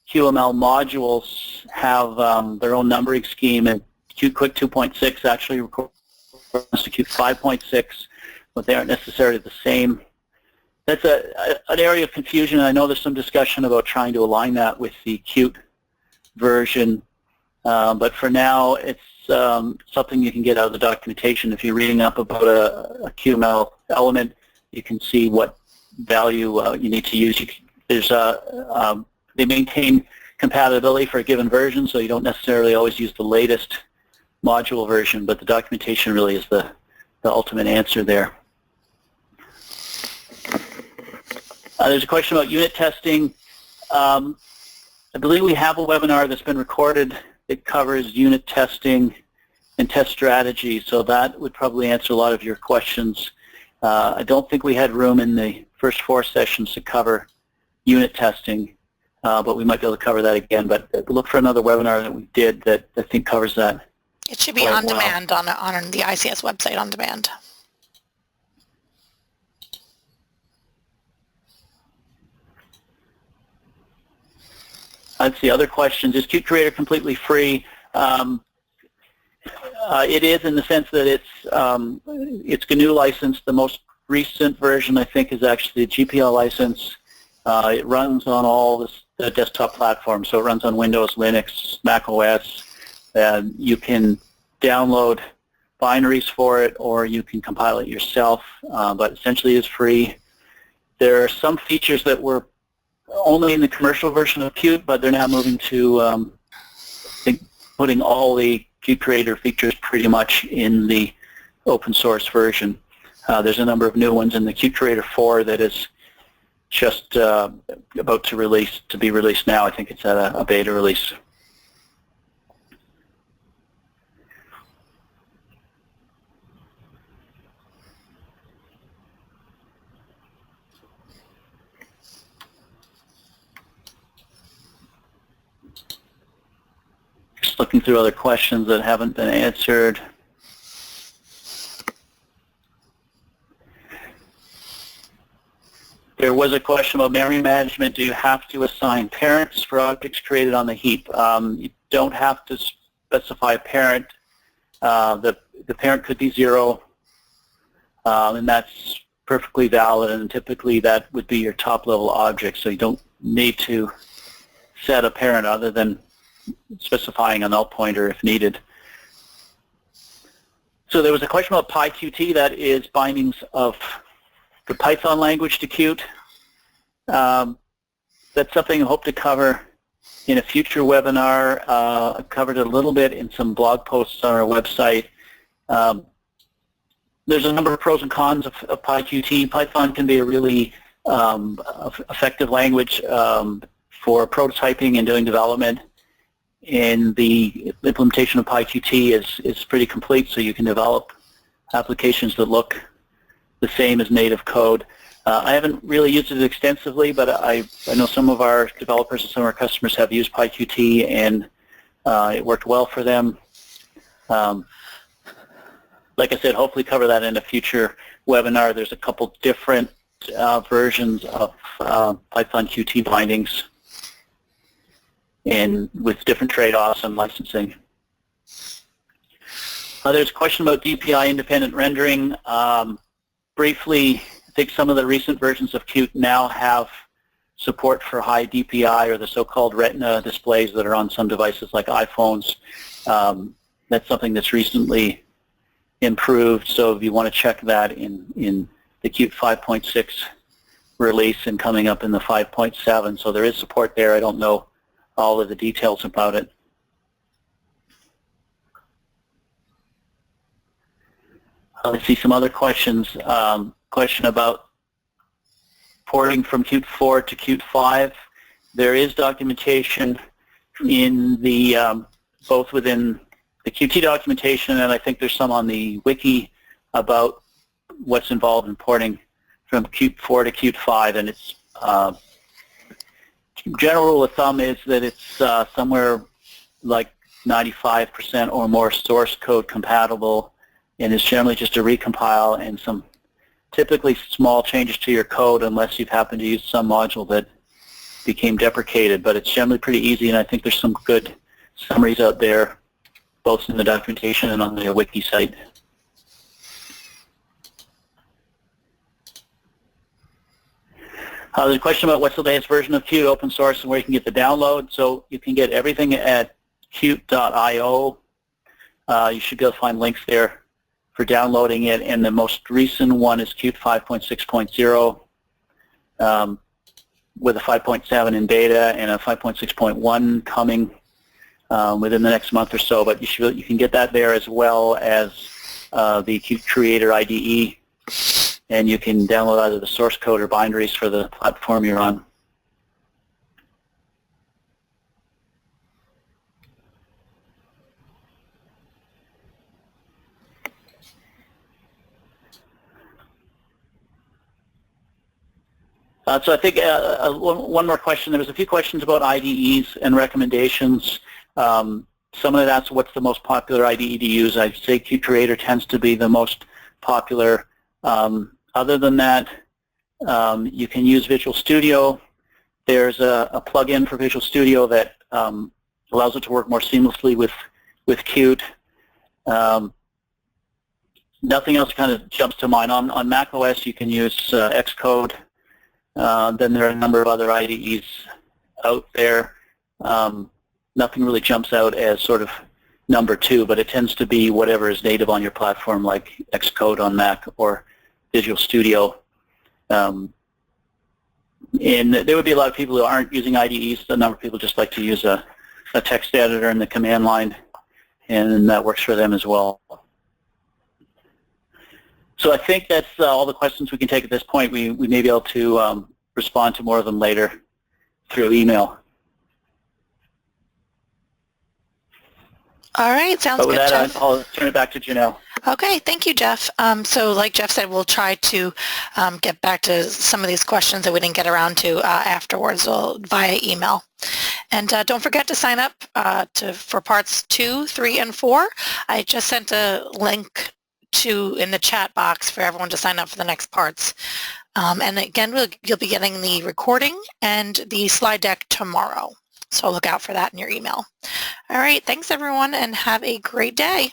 QML modules have their own numbering scheme, and Qt Quick 2.6 actually corresponds to Qt 5.6, but they aren't necessarily the same. That's an area of confusion, and I know there's some discussion about trying to align that with the Qt version, but for now it's something you can get out of the documentation. If you're reading up about a QML element, you can see what value you need to use. They maintain compatibility for a given version, so you don't necessarily always use the latest module version, but the documentation really is the ultimate answer there. There's a question about unit testing. I believe we have a webinar that's been recorded. It covers unit testing and test strategy, so that would probably answer a lot of your questions. I don't think we had room in the first 4 sessions to cover unit testing, but we might be able to cover that again. But look for another webinar that we did that I think covers that. It should be on demand on the ICS website on demand. Let's see, other questions. Is Qt Creator completely free? It is in the sense that it's GNU license. The most recent version, I think, is actually the GPL license. It runs on all the desktop platforms, so it runs on Windows, Linux, Mac OS. You can download binaries for it, or you can compile it yourself, but essentially it's free. There are some features that were only in the commercial version of Qt, but they're now moving to I think putting all the Qt Creator features pretty much in the open source version. There's a number of new ones in the Qt Creator 4 that is just about to be released now. I think it's at a beta release. Just looking through other questions that haven't been answered. There was a question about memory management. Do you have to assign parents for objects created on the heap? You don't have to specify a parent. The parent could be 0, and that's perfectly valid, and typically that would be your top-level object, so you don't need to set a parent other than specifying a null pointer if needed. So there was a question about PyQt, that is bindings of the Python language to Qt. That's something I hope to cover in a future webinar. I covered it a little bit in some blog posts on our website. There's a number of pros and cons of PyQt. Python can be a really effective language for prototyping and doing development. And the implementation of PyQt is pretty complete, so you can develop applications that look the same as native code. I haven't really used it extensively, but I know some of our developers and some of our customers have used PyQt, and it worked well for them. Like I said, hopefully cover that in a future webinar. There's a couple different versions of Python Qt bindings, and with different trade-offs and licensing. There's a question about DPI independent rendering. Briefly, I think some of the recent versions of Qt now have support for high DPI, or the so-called Retina displays that are on some devices like iPhones. That's something that's recently improved, so if you want to check that in the Qt 5.6 release and coming up in the 5.7, so there is support there. I don't know all of the details about it. Let's see some other questions. Question about porting from Qt 4 to Qt 5. There is documentation in the both within the Qt documentation, and I think there's some on the wiki about what's involved in porting from Qt 4 to Qt 5, and it's general rule of thumb is that it's somewhere like 95% or more source code compatible, and it's generally just a recompile and some typically small changes to your code, unless you've happened to use some module that became deprecated. But it's generally pretty easy, and I think there's some good summaries out there both in the documentation and on the wiki site. There's a question about what's the latest version of Qt open source and where you can get the download. So you can get everything at Qt.io. You should be able to find links there for downloading it, and the most recent one is Qt 5.6.0 with a 5.7 in beta and a 5.6.1 coming within the next month or so. But you can get that there as well as the Qt Creator IDE, and you can download either the source code or binaries for the platform you're on. So I think one more question. There was a few questions about IDEs and recommendations. Some of that's what's the most popular IDE to use. I'd say Qt Creator tends to be the most popular. Other than that, you can use Visual Studio. There's a plugin for Visual Studio that allows it to work more seamlessly with Qt. Nothing else kind of jumps to mind. On Mac OS, you can use Xcode. Then there are a number of other IDEs out there. Nothing really jumps out as sort of number two, but it tends to be whatever is native on your platform, like Xcode on Mac or Visual Studio. And there would be a lot of people who aren't using IDEs. A number of people just like to use a text editor in the command line, and that works for them as well. So I think that's all the questions we can take at this point. We may be able to respond to more of them later through email. All right, sounds but with good, that, Jeff. I'll turn it back to Janelle. Okay, thank you, Jeff. So like Jeff said, we'll try to get back to some of these questions that we didn't get around to afterwards via email. And don't forget to sign up for parts 2, 3, and 4. I just sent a link in the chat box for everyone to sign up for the next parts. And again, you'll be getting the recording and the slide deck tomorrow. So look out for that in your email. All right, thanks everyone, and have a great day.